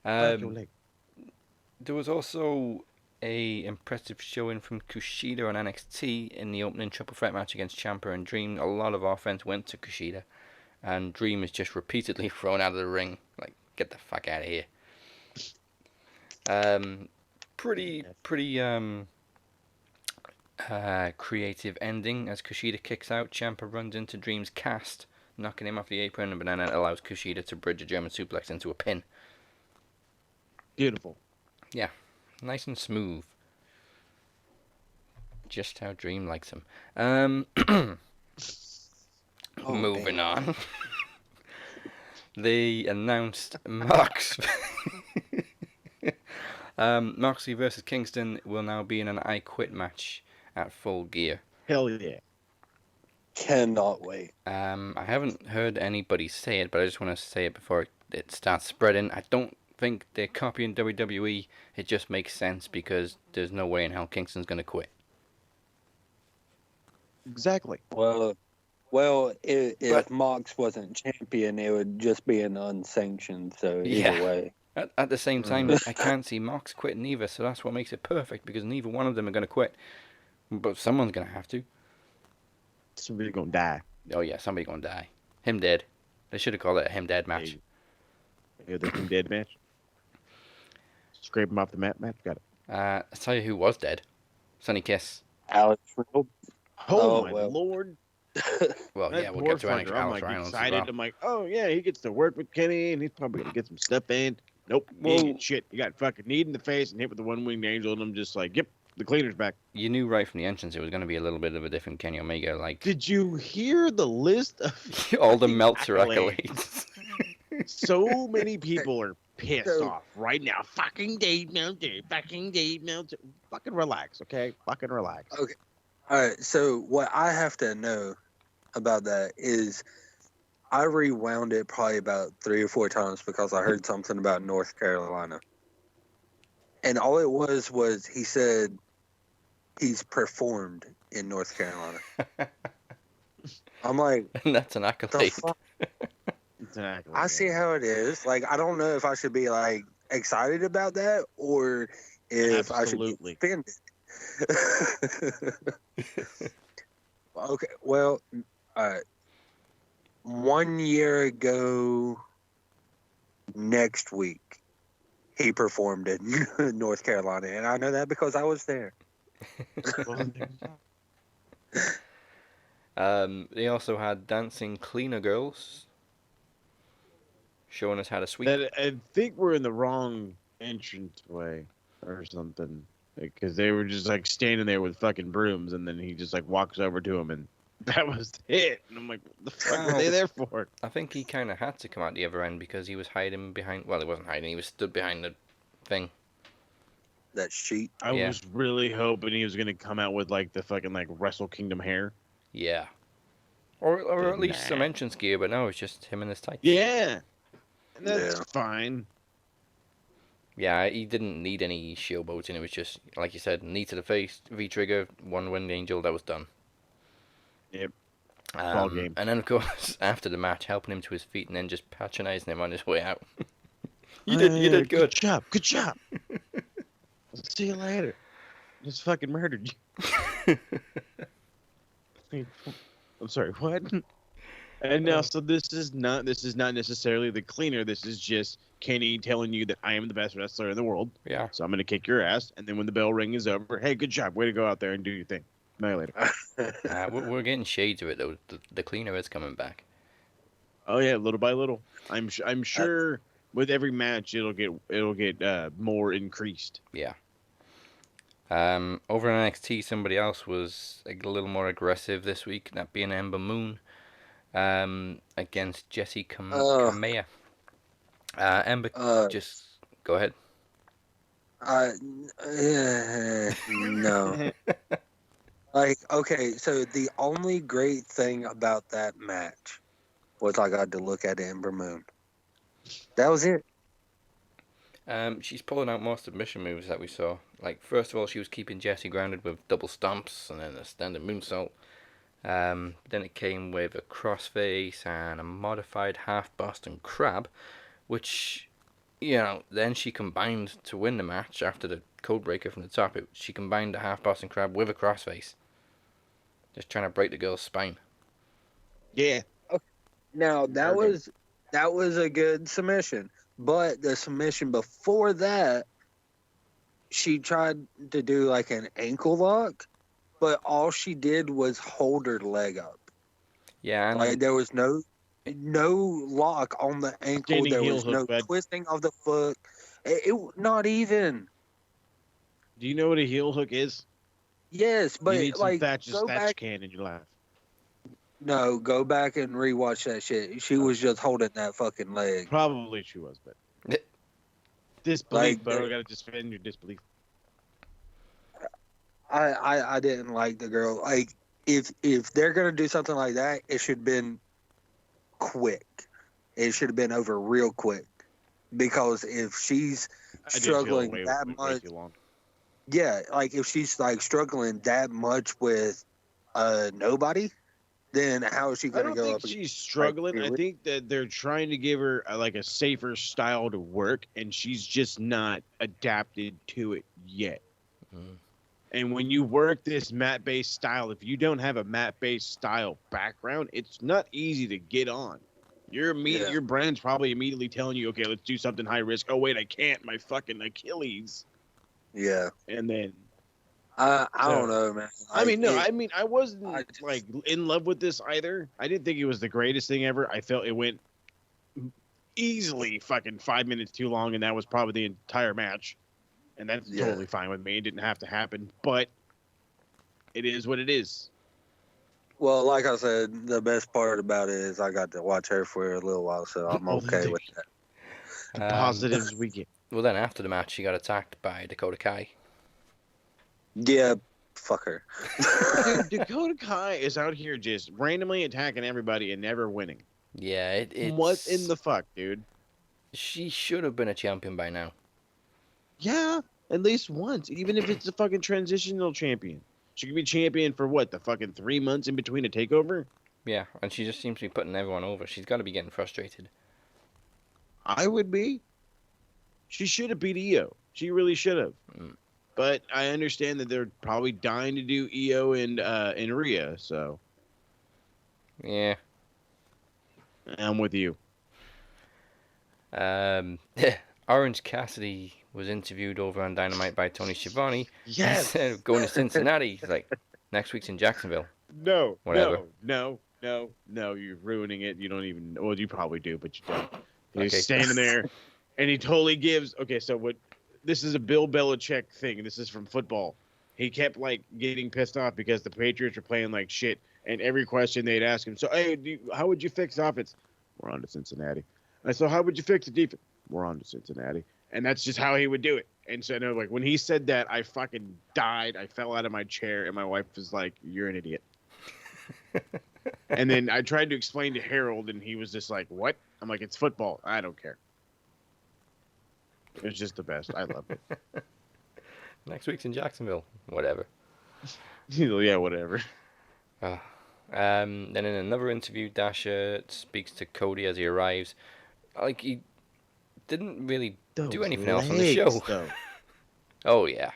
Crack your leg. There was also a impressive showing from Kushida on NXT in the opening triple threat match against Ciampa and Dream. A lot of offense went to Kushida, and Dream is just repeatedly thrown out of the ring. Like, get the fuck out of here. Pretty creative ending as Kushida kicks out. Ciampa runs into Dream's cast, knocking him off the apron, but then it allows Kushida to bridge a German suplex into a pin. Beautiful. Yeah, nice and smooth. Just how Dream likes him. Moving on. They announced Moxley versus Kingston will now be in an I Quit match at Full Gear. Hell yeah. Cannot wait. I haven't heard anybody say it, but I just want to say it before it starts spreading. I don't think they're copying WWE. It just makes sense because there's no way in hell Kingston's going to quit. Exactly. Well, if Mox wasn't champion, it would just be an unsanctioned. So either way. At the same time, I can't see Mox quitting either, so that's what makes it perfect because neither one of them are going to quit. But someone's going to have to. Somebody's going to die. Oh, yeah, somebody's going to die. Him dead. They should have called it a him dead match. Yeah, the him dead match. Scrape him off the mat. Got it. I'll tell you who was dead. Sonny Kiss. Alex Reynolds. Oh, my Lord. Well, that yeah, we'll get to fucker, I'm Alex like Reynolds excited. as well. I'm like, oh, yeah, he gets to work with Kenny, and he's probably going to get some stuff in. Nope. He ain't getting shit. He got fucking kneed in the face and hit with the one-winged angel, and I'm just like, yep, the cleaner's back. You knew right from the entrance it was going to be a little bit of a different Kenny Omega. Like, did you hear the list of all the Meltzer accolades? So many people are pissed off right now. Fucking Dave Meltzer. Fucking Dave Meltzer. Fucking relax, okay? Fucking relax. Okay. All right. So what I have to know about that is I rewound it probably about 3 or 4 times because I heard something about North Carolina. And all it was he said he's performed in North Carolina. I'm like, and that's an accolade. Exactly. I see how it is. Like, I don't know if I should be like excited about that or if I should be offended. Okay, well, all right. 1 year ago, next week, he performed in North Carolina, and I know that because I was there. They also had dancing cleaner girls showing us how to sweep. I think we're in the wrong entranceway or something, because they were just like standing there with fucking brooms, and then he just like walks over to him, and that was it. And I'm like, what the fuck were they there for? I think he kind of had to come out the other end because he was hiding behind. Well, he wasn't hiding. He was stood behind the thing. That sheet. I was really hoping he was gonna come out with like the fucking like Wrestle Kingdom hair. Yeah. Or at least some entrance gear, but no, it's just him and his tights. Yeah. And that's fine. Yeah, he didn't need any showboating. It was just, like you said, knee to the face, V-trigger, one-winged angel, that was done. Yep. Ball game. And then, of course, after the match, helping him to his feet and then just patronizing him on his way out. You did good. Good job. I'll see you later. Just fucking murdered you. I'm sorry, what? And now, so this is not necessarily the cleaner. This is just Kenny telling you that I am the best wrestler in the world. Yeah. So I'm gonna kick your ass, and then when the bell ring is over, hey, good job, way to go out there and do your thing. See you later. We're getting shades of it though. The cleaner is coming back. Oh yeah, little by little. I'm sure with every match it'll get more increased. Yeah. Over in NXT, somebody else was a little more aggressive this week, that being Ember Moon, against Jessie Kamea. Ember, just go ahead. No. Like, okay, so the only great thing about that match was I got to look at Ember Moon. That was it. She's pulling out more submission moves that we saw. Like, first of all, she was keeping Jessie grounded with double stomps and then a standard moonsault. Then it came with a crossface and a modified half Boston Crab, which, then she combined to win the match after the code breaker from the top. She combined the half Boston Crab with a crossface. Just trying to break the girl's spine. Yeah. Okay. Now, that was a good submission. But the submission before that, she tried to do like an ankle lock, but all she did was hold her leg up. Yeah, like there was no no lock on the ankle. Standing There heel was hook, no bud. twisting of the foot. Not even. Do you know what a heel hook is? Yes, but You need some like Thatch go back. can in your life. No, go back and rewatch that shit. She was just holding that fucking leg. Probably she was, but disbelief, but I gotta defend your disbelief. I didn't like the girl. Like if they're gonna do something like that, it should have been quick. It should have been over real quick. Because if she's struggling that much, yeah, like if she's like struggling that much with nobody, then how is she gonna go up? I don't think she's struggling. I think that they're trying to give her like a safer style to work, and she's just not adapted to it yet. Mm. And when you work this mat-based style, if you don't have a mat-based style background, it's not easy to get on. Your brand's probably immediately telling you, okay, let's do something high risk. Oh wait, I can't. My fucking Achilles. Yeah. And then I don't know, man. I wasn't like in love with this either. I didn't think it was the greatest thing ever. I felt it went easily fucking 5 minutes too long, and that was probably the entire match. And that's totally fine with me. It didn't have to happen, but it is what it is. Well, like I said, the best part about it is I got to watch her for a little while, so I'm okay with that. The positives we get. Well, then after the match, she got attacked by Dakota Kai. Yeah, fuck her. Dude, Dakota Kai is out here just randomly attacking everybody and never winning. Yeah, it's... What in the fuck, dude? She should have been a champion by now. Yeah, at least once, even if it's a fucking transitional champion. She could be champion for what, the fucking 3 months in between a takeover? Yeah, and she just seems to be putting everyone over. She's got to be getting frustrated. I would be. She should have beat Io. She really should have. Mm. But I understand that they're probably dying to do Io and Rhea, so. Yeah. I'm with you. Orange Cassidy was interviewed over on Dynamite by Tony Schiavone. Yes. Instead of going to Cincinnati, he's like, next week's in Jacksonville. No. Whatever. No. You're ruining it. You don't even. Well, you probably do, but you don't. He's standing there, and he totally gives. Okay, so what? This is a Bill Belichick thing. This is from football. He kept like getting pissed off because the Patriots were playing like shit, and every question they'd ask him. So, hey, how would you fix offense? We're on to Cincinnati. And so, how would you fix the defense? We're on to Cincinnati. And that's just how he would do it. And so, no, like when he said that, I fucking died. I fell out of my chair, and my wife was like, "You're an idiot." And then I tried to explain to Harold, and he was just like, "What?" I'm like, "It's football. I don't care." It was just the best. I loved it. Next week's in Jacksonville. Whatever. Yeah, whatever. Then in another interview, Dasher speaks to Cody as he arrives. Like, he didn't really do anything else on the show. Though. Oh, yeah.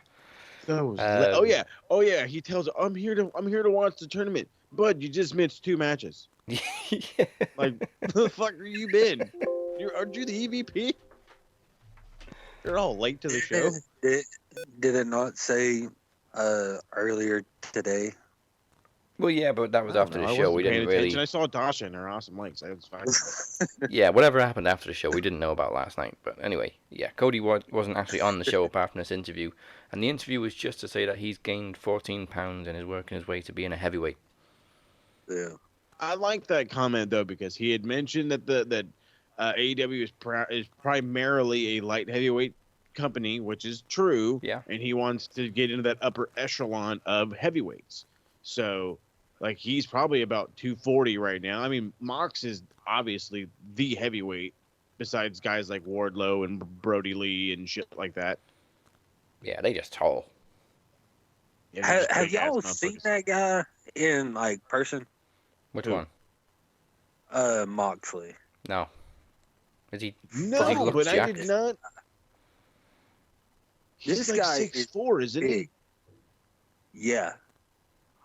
Oh yeah. He tells her, I'm here to watch the tournament. Bud, you just missed 2 matches. Yeah. Like, where the fuck are you been? Aren't you the EVP? You're all late to the show. Did it not say earlier today? Well, yeah, but that was after the show. We didn't really. I saw Dasha and her awesome legs. That was fine. Yeah, whatever happened after the show, we didn't know about last night. But anyway, yeah, Cody wasn't actually on the show apart from this interview. And the interview was just to say that he's gained 14 pounds and is working his way to being a heavyweight. Yeah. I like that comment, though, because he had mentioned that AEW is primarily a light heavyweight company, which is true. Yeah. And he wants to get into that upper echelon of heavyweights. So, like, he's probably about 240 right now. I mean, Mox is obviously the heavyweight, besides guys like Wardlow and Brody Lee and shit like that. Yeah, they just tall. Yeah, have y'all seen that guy in, like, person? Which one? Moxley. No. Is he? No, but I did not. This guy is 6'4", isn't he? Yeah.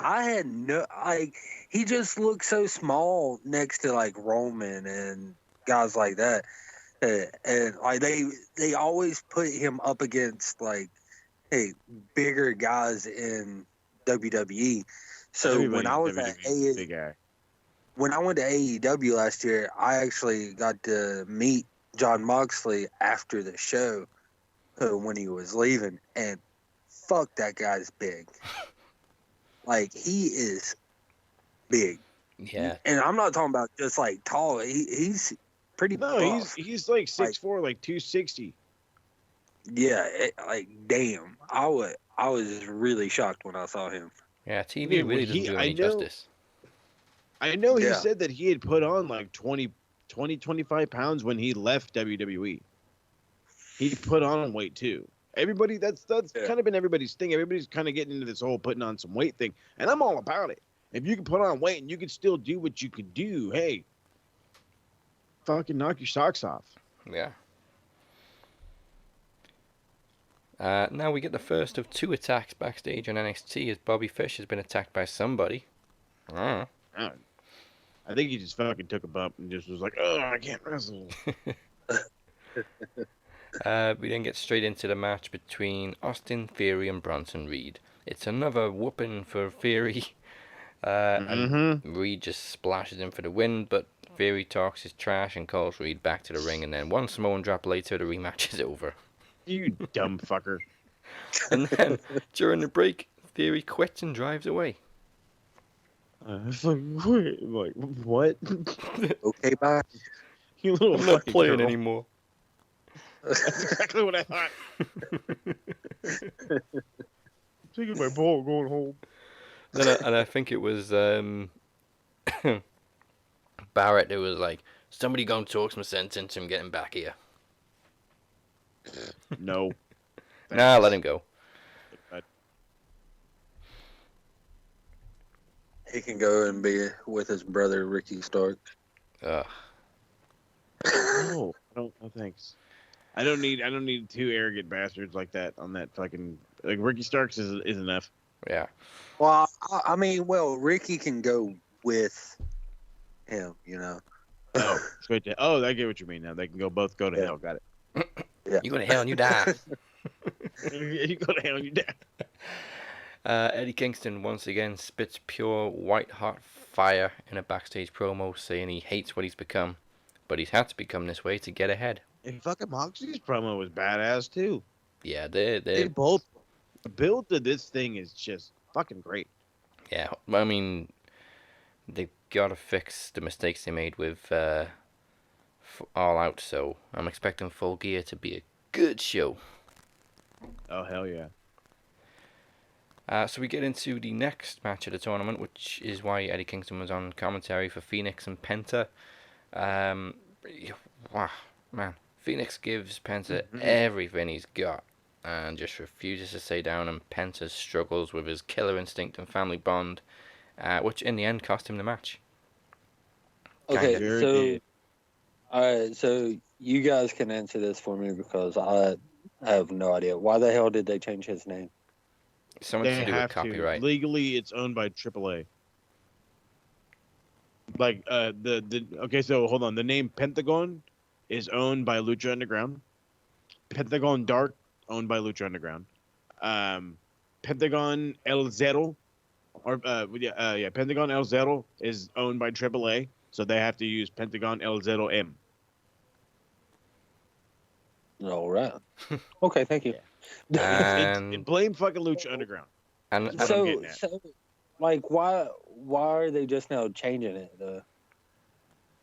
I had no, like, he just looked so small next to, like, Roman and guys like that. And like, they always put him up against, like, hey, bigger guys in WWE. So when I was at AEW, when I went to AEW last year, I actually got to meet John Moxley after the show when he was leaving, and fuck, that guy's big. Like, he is big. Yeah. And I'm not talking about just like tall. He's pretty buff. he's like 6'4", like 260. Yeah, like damn. I was really shocked when I saw him. Yeah, TV really doesn't do any justice. I know he said that he had put on like 25 pounds when he left WWE. He put on weight too. Everybody, that's kind of been everybody's thing. Everybody's kind of getting into this whole putting on some weight thing, and I'm all about it. If you can put on weight and you can still do what you can do, hey, fucking knock your socks off. Yeah. Now we get the first of 2 attacks backstage on NXT as Bobby Fish has been attacked by somebody. I think he just fucking took a bump and just was like, oh, I can't wrestle. We then get straight into the match between Austin Theory and Bronson Reed. It's another whooping for Theory. And Reed just splashes him for the win, but Theory talks his trash and calls Reed back to the ring, and then one Samoan drop later, the rematch is over. You dumb fucker. And then, during the break, Theory quits and drives away. It's like, wait, like, what? Okay, bye. You little I'm not playing girl. anymore. That's exactly what I thought. Taking my ball, going home. And I think it was Barrett who was like, somebody go and talk some sense into him getting back here. No. Nah, let him go. He can go and be with his brother Ricky Stark. No, no thanks. I don't need 2 arrogant bastards like that on that fucking, like, Ricky Starks is enough. Yeah. Well, I mean, Ricky can go with him, you know. Oh, I get what you mean now. They can both go to hell. Got it. Yeah. You go to hell and you die. You go to hell and you die. Eddie Kingston once again spits pure white-hot fire in a backstage promo, saying he hates what he's become, but he's had to become this way to get ahead. And fucking Moxley's promo was badass too. Yeah, they both. The build to this thing is just fucking great. Yeah, I mean, they gotta fix the mistakes they made with All Out, so I'm expecting Full Gear to be a good show. Oh, hell yeah. So we get into the next match of the tournament, which is why Eddie Kingston was on commentary for Phoenix and Penta. Wow, man. Phoenix gives Penta everything he's got and just refuses to stay down, and Penta struggles with his killer instinct and family bond, which in the end cost him the match. Okay, so you guys can answer this for me because I have no idea. Why the hell did they change his name? Something to do with copyright. Legally, it's owned by AAA. Like okay, so hold on. The name Pentagon is owned by Lucha Underground. Pentagon Dark owned by Lucha Underground. Pentagon El Zero, Pentagon El Zero is owned by AAA, so they have to use Pentagon El Zero M. All right. Okay, thank you. And blame fucking Lucha Underground. And so, like, why are they just now changing it?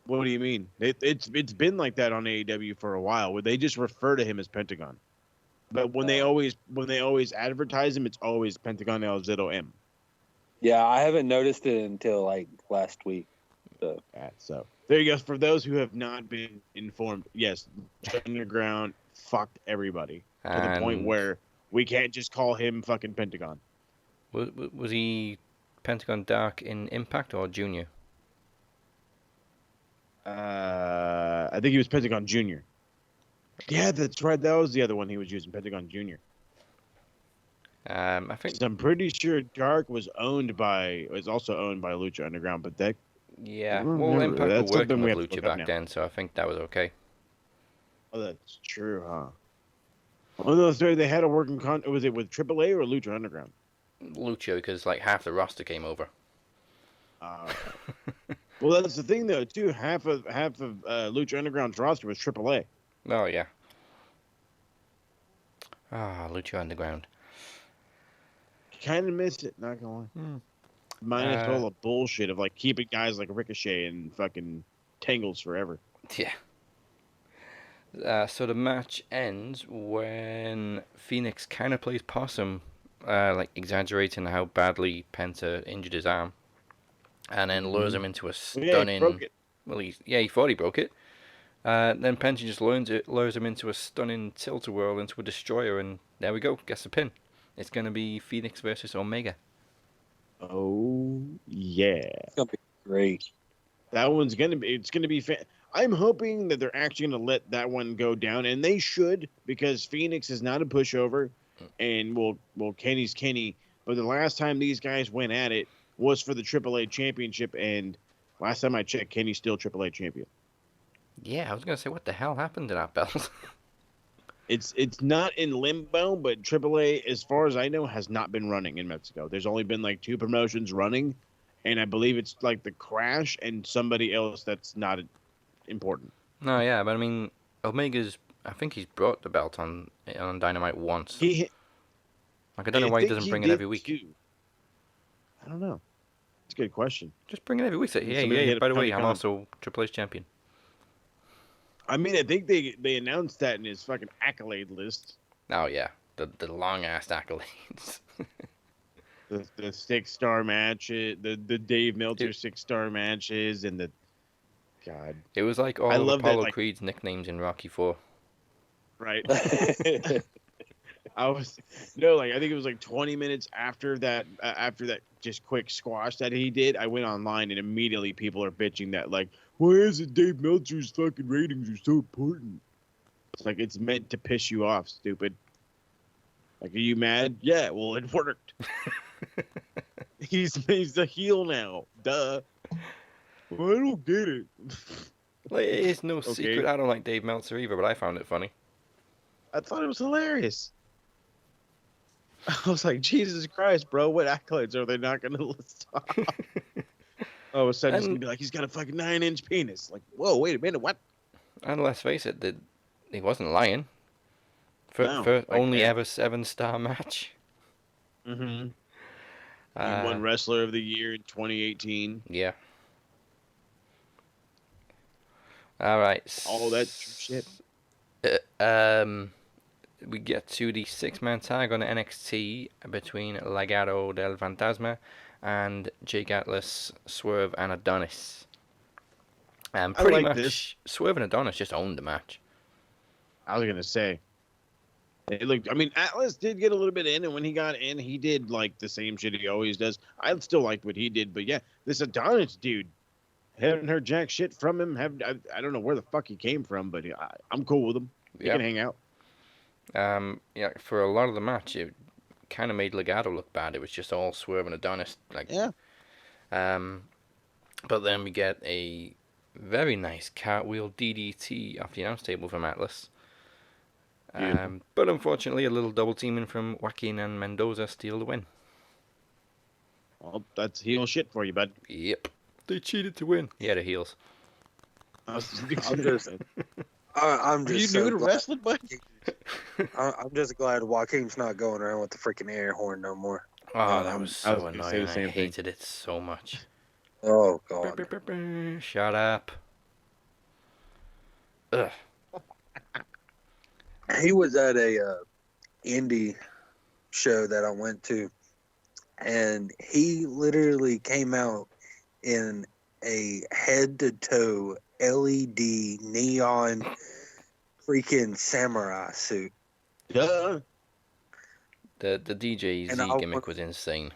What do you mean? It's been like that on AEW for a while, where they just refer to him as Pentagon. But when they always advertise him, it's always Pentagon El Zero M. Yeah, I haven't noticed it until like last week. So. Yeah, so there you go. For those who have not been informed, yes, Underground fucked everybody to the point where we can't just call him fucking Pentagon. Was he Pentagon Dark in Impact or Junior? I think he was Pentagon Junior. Yeah, that's right. That was the other one he was using, Pentagon Junior. I think. I'm pretty sure Dark was also owned by Lucha Underground, but that. Yeah, well, Impact were working with Lucha back then, so I think that was okay. Oh, that's true, huh? Oh no, sorry, they had a working was it with AAA or Lucha Underground? Lucha, because like half the roster came over. Well, that's the thing, though, too. Half of Lucha Underground's roster was AAA. Oh, yeah. Ah, Lucha Underground. Kind of miss it, not gonna lie. Minus all the bullshit of, like, keeping guys like Ricochet and fucking Tangles forever. Yeah. So the match ends when Phoenix kind of plays possum, like exaggerating how badly Penta injured his arm, and then lures him into a stunning. Yeah, he broke it. Well, he thought he broke it. Then Penta just lures him into a stunning tilt-a-whirl into a destroyer, and there we go. Gets the pin. It's gonna be Phoenix versus Omega. Oh yeah, It's gonna be great. That one's gonna be. It's gonna be. I'm hoping that they're actually gonna let that one go down, and they should, because Phoenix is not a pushover, and well, Kenny's Kenny. But the last time these guys went at it was for the AAA championship, and last time I checked, Kenny's still AAA champion. Yeah, I was gonna say, what the hell happened to that belt? It's not in limbo, but AAA, as far as I know, has not been running in Mexico. There's only been like 2 promotions running, and I believe it's like the Crash and somebody else that's not important. No, yeah, but I mean, Omega's. I think he's brought the belt on Dynamite once. I don't know why he doesn't bring it every week. Too. I don't know. It's a good question. Just bring it every week. Say, yeah. By the way, I'm also Triple H champion. I mean, I think they announced that in his fucking accolade list. Oh yeah, the long ass accolades. the 6-star matches, the Dave Meltzer 6-star matches, and the God. It was like all of Apollo Creed's nicknames in Rocky IV. Right. I think it was like 20 minutes after that just quick squash that he did. I went online and immediately people are bitching that, like, why is it Dave Meltzer's fucking ratings are so important? It's like, it's meant to piss you off, stupid. Like, are you mad? Yeah, well, it worked. He's the heel now. Duh. Well, I don't get it. Like, it is no secret. I don't like Dave Meltzer either, but I found it funny. I thought it was hilarious. I was like, Jesus Christ, bro, what accolades are they not going to list off? All of a sudden, it's going to be like, he's got a fucking 9-inch penis. Like, whoa, wait a minute, what? And let's face it, he wasn't lying. For only ever 7-star match. Mm-hmm. He won Wrestler of the Year in 2018. Yeah. All right. All that shit. We get to the 6-man tag on NXT between Legado del Fantasma and Jake Atlas, Swerve, and Adonis. And pretty much, Swerve and Adonis just owned the match. I was gonna say, it looked. I mean, Atlas did get a little bit in, and when he got in, he did like the same shit he always does. I still liked what he did, but yeah, this Adonis dude, haven't heard jack shit from him. I don't know where the fuck he came from, but I'm cool with him. He can hang out. Yeah, for a lot of the match, it kind of made Legado look bad. It was just all Swerve and Adonis, like. Yeah. But then we get a very nice cartwheel DDT off the announce table from Atlas. But unfortunately, a little double teaming from Joaquin and Mendoza steal the win. Well, that's heel shit for you, bud. Yep. They cheated to win. Yeah, the heels. I'm just Are you new to wrestling, bud? I'm just glad Joaquin's not going around with the freaking air horn no more. Oh, that was so annoying. I hated it so much. Oh, God. Shut up. Ugh. He was at a indie show that I went to, and he literally came out in a head-to-toe LED neon freaking samurai suit. Yeah. The DJ Z gimmick was insane.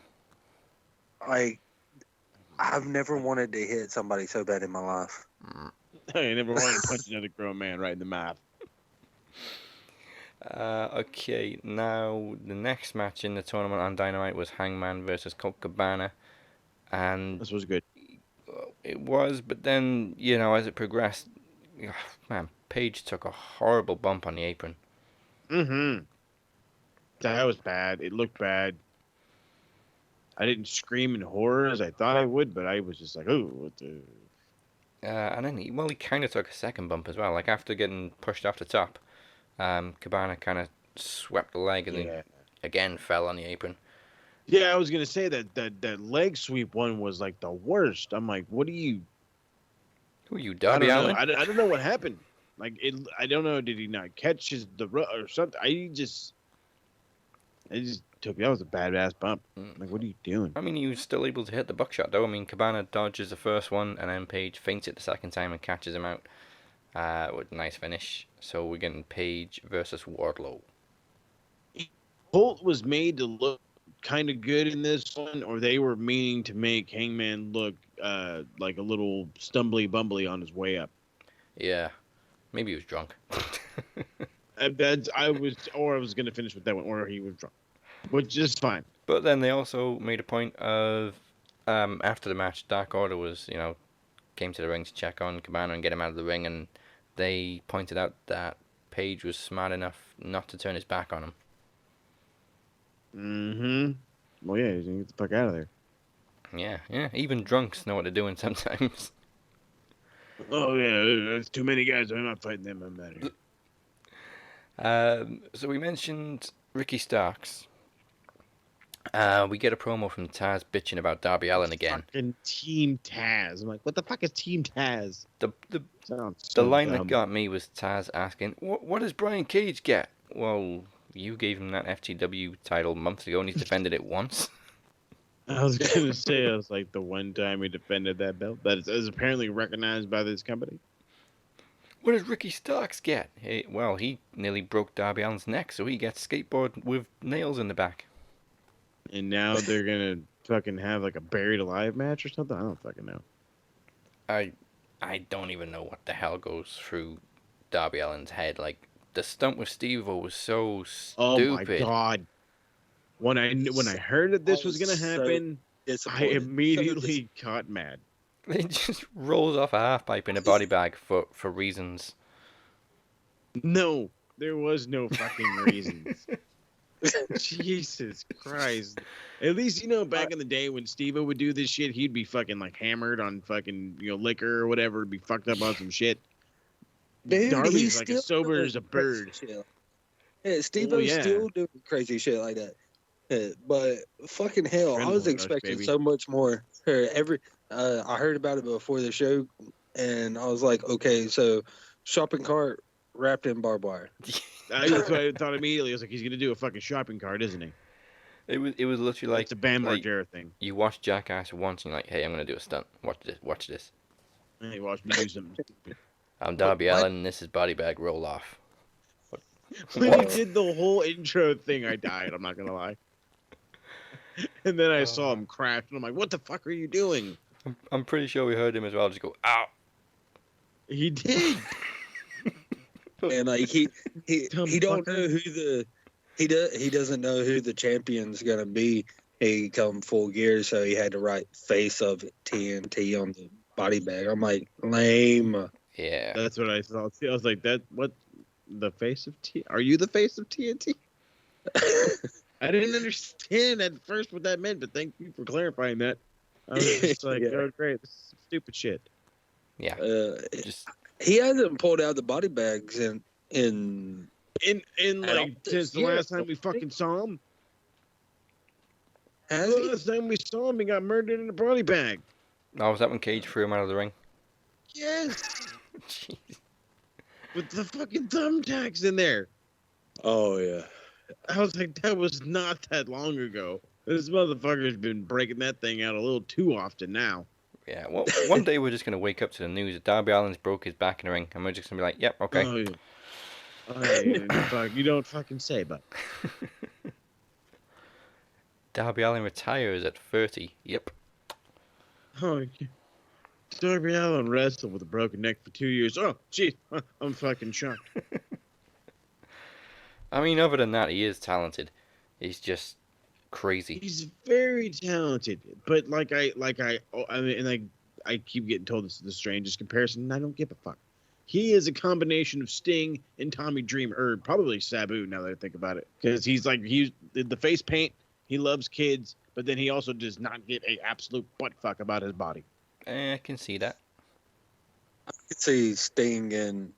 I've never wanted to hit somebody so bad in my life. I never wanted to punch another grown man right in the mouth. Okay, now the next match in the tournament on Dynamite was Hangman versus Colt Cabana, and this was good. It was, but then as it progressed, man, Paige took a horrible bump on the apron. Mm-hmm. That was bad. It looked bad. I didn't scream in horror as I thought I would, but I was just like, oh, what the... And then he kind of took a second bump as well. Like after getting pushed off the top, Cabana kind of swept the leg and then again fell on the apron. Yeah, I was gonna say that leg sweep one was like the worst. I'm like, what are you? Who are you, Darby Allin? I don't know what happened. Like I don't know. Did he not catch or something? I just took that was a badass bump. Like, what are you doing? I mean, he was still able to hit the buckshot though. I mean, Cabana dodges the first one, and then Page feints it the second time and catches him out with a nice finish. So we're getting Page versus Wardlow. Holt was made to look kind of good in this one, or they were meaning to make Hangman look like a little stumbly bumbly on his way up. Yeah, maybe he was drunk. I was gonna finish with that one, or he was drunk, which is fine. But then they also made a point of after the match, Dark Order was came to the ring to check on Cabana and get him out of the ring, and they pointed out that Page was smart enough not to turn his back on him. Mm-hmm. Well, yeah, he's gonna get the fuck out of there. Yeah. Even drunks know what they're doing sometimes. Oh yeah, there's too many guys. I'm not fighting them. I'm out of here. So we mentioned Ricky Starks. We get a promo from Taz bitching about Darby Allin again. Fucking Team Taz. I'm like, what the fuck is Team Taz? The line that got me was Taz asking, "What does Brian Cage get?" Well, you gave him that FTW title months ago, and he's defended it once. I was gonna say, I was like, the one time he defended that belt that is apparently recognized by this company. What does Ricky Starks get? He nearly broke Darby Allin's neck, so he gets skateboard with nails in the back. And now they're gonna fucking have like a buried alive match or something. I don't fucking know. I don't even know what the hell goes through Darby Allin's head. Like the stunt with Steve-O was so stupid. Oh my god! When I heard that this was gonna happen, I immediately got mad. He just rolls off a half pipe in a body bag for reasons. No, there was no fucking reasons. Jesus Christ. At least, back in the day when Steve-O would do this shit, he'd be fucking like hammered on fucking, liquor or whatever, be fucked up on some shit. Dude, Darby's like as sober as a bird. Yeah, Steve-O's still doing crazy shit like that. Yeah, but fucking hell, I was expecting so much more. I heard about it before the show, and I was like, okay, so shopping cart wrapped in barbed wire. That's what I thought immediately. I was like, he's gonna do a fucking shopping cart, isn't he? It was literally like it's a Bam Margera thing. You watch Jackass once, and you're like, hey, I'm gonna do a stunt. Watch this. Hey, watch me do something stupid. I'm Darby Allin, and this is body bag roll off. When he did the whole intro thing, I died. I'm not gonna lie. And then I saw him crash, and I'm like, what the fuck are you doing? I'm pretty sure we heard him as well just go, ow. He did. And like he don't know who he doesn't know who the champion's gonna be. He come Full Gear, so he had to write face of TNT on the body bag. I'm like, lame. Yeah. That's what I thought. I was like, what? The face of T? Are you the face of TNT? I didn't understand at first what that meant, but thank you for clarifying that. I was just like, oh great, this is stupid shit. Yeah. He hasn't pulled out the body bags in like since the last time we fucking saw him. The last time we saw him, he got murdered in a body bag. Oh, was that when Cage threw him out of the ring? Yes. Jeez. With the fucking thumbtacks in there. Oh yeah. I was like, that was not that long ago. This motherfucker's been breaking that thing out a little too often now. Yeah, well, one day we're just going to wake up to the news that Darby Allin's broke his back in the ring, and we're just going to be like, yep, okay. Oh, yeah. You don't fucking say, but. Darby Allin retires at 30, yep. Oh, Darby Allin wrestled with a broken neck for 2 years. Oh, jeez, I'm fucking shocked. I mean, other than that, he is talented. He's just crazy. He's very talented, but I keep getting told this is the strangest comparison, and I don't give a fuck. He is a combination of Sting and Tommy Dreamer, or probably Sabu now that I think about it, because he's the face paint. He loves kids, but then he also does not get a absolute butt fuck about his body. I can see that. could see Sting and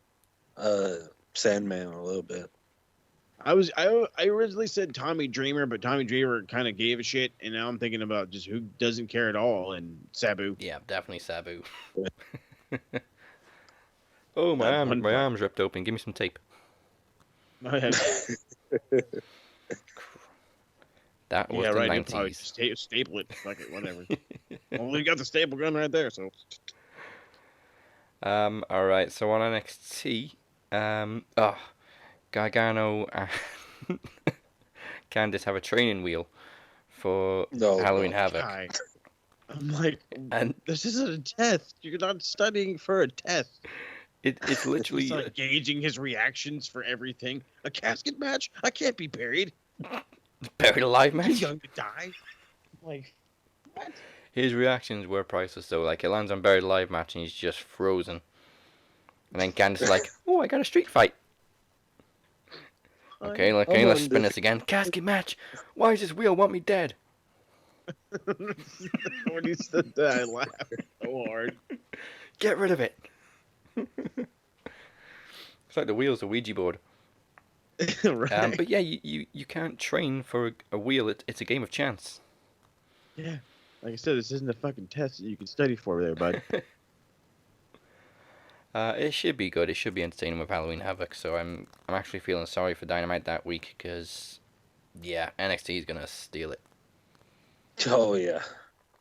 Sandman a little bit. I originally said Tommy Dreamer, but Tommy Dreamer kind of gave a shit, and now I'm thinking about just who doesn't care at all, and Sabu. Yeah, definitely Sabu. Oh, my arm's ripped open. Give me some tape. That was the 90s. Probably just staple it. Fuck it, whatever. Well, we got the staple gun right there, so. All right. So on NXT, Gargano and Candice have a training wheel for Halloween Havoc. I'm like, and this isn't a test. You're not studying for a test. It's literally He's like gauging his reactions for everything. A casket match? I can't be buried. Buried alive match? He's young to die. Like, what? His reactions were priceless though. Like, he lands on buried alive match and he's just frozen. And then Candice is like, oh, I got a street fight. Okay, let's spin this again. Casket match. Why does this wheel want me dead? When he said that, I laughed so hard. Get rid of it. It's like the wheel's a Ouija board. Right. But yeah, you can't train for a wheel. It's a game of chance. Yeah. Like I said, this isn't a fucking test that you can study for there, bud. It should be good. It should be entertaining with Halloween Havoc. So I'm actually feeling sorry for Dynamite that week because, yeah, NXT is gonna steal it. Oh yeah,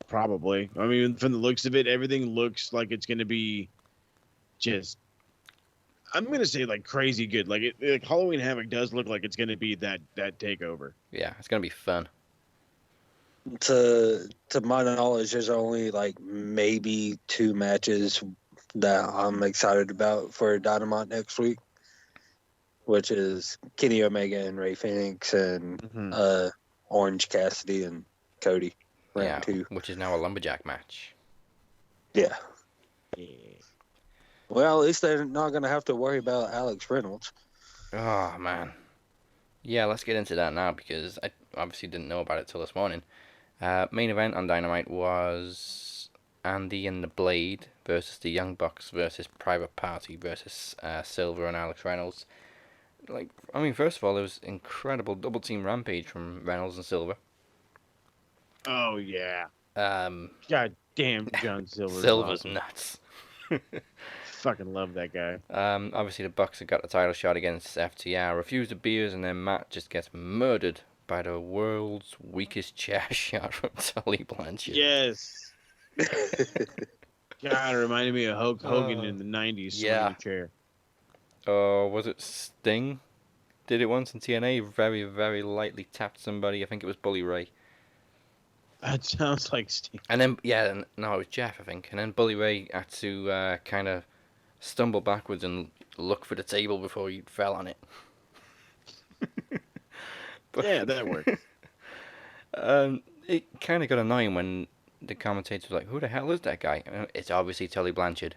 probably. I mean, from the looks of it, everything looks like it's gonna be just. I'm gonna say like crazy good. Like Halloween Havoc does look like it's gonna be that takeover. Yeah, it's gonna be fun. To my knowledge, there's only like maybe 2 matches that I'm excited about for Dynamite next week, which is Kenny Omega and Rey Fenix and Orange Cassidy and Cody. Round 2. Which is now a lumberjack match. Yeah. Well, at least they're not going to have to worry about Alex Reynolds. Oh, man. Yeah, let's get into that now because I obviously didn't know about it till this morning. Main event on Dynamite was Andy and the Blade versus the Young Bucks versus Private Party versus Silver and Alex Reynolds. Like, I mean, first of all, there was incredible double team rampage from Reynolds and Silver. Oh yeah. God damn, John Silver. Silver's nuts. Fucking love that guy. Obviously the Bucks have got the title shot against FTR. Refuse the beers, and then Matt just gets murdered by the world's weakest chair shot from Tully Blanchard. Yes. God, it reminded me of Hulk Hogan in the 90s. Yeah. Chair. Oh, was it Sting? Did it once in TNA? Very, very lightly tapped somebody. I think it was Bully Ray. That sounds like Sting. And then, it was Jeff, I think. And then Bully Ray had to kind of stumble backwards and look for the table before he fell on it. But, yeah, that worked. It kind of got annoying when the commentator was like, who the hell is that guy? It's obviously Tully Blanchard.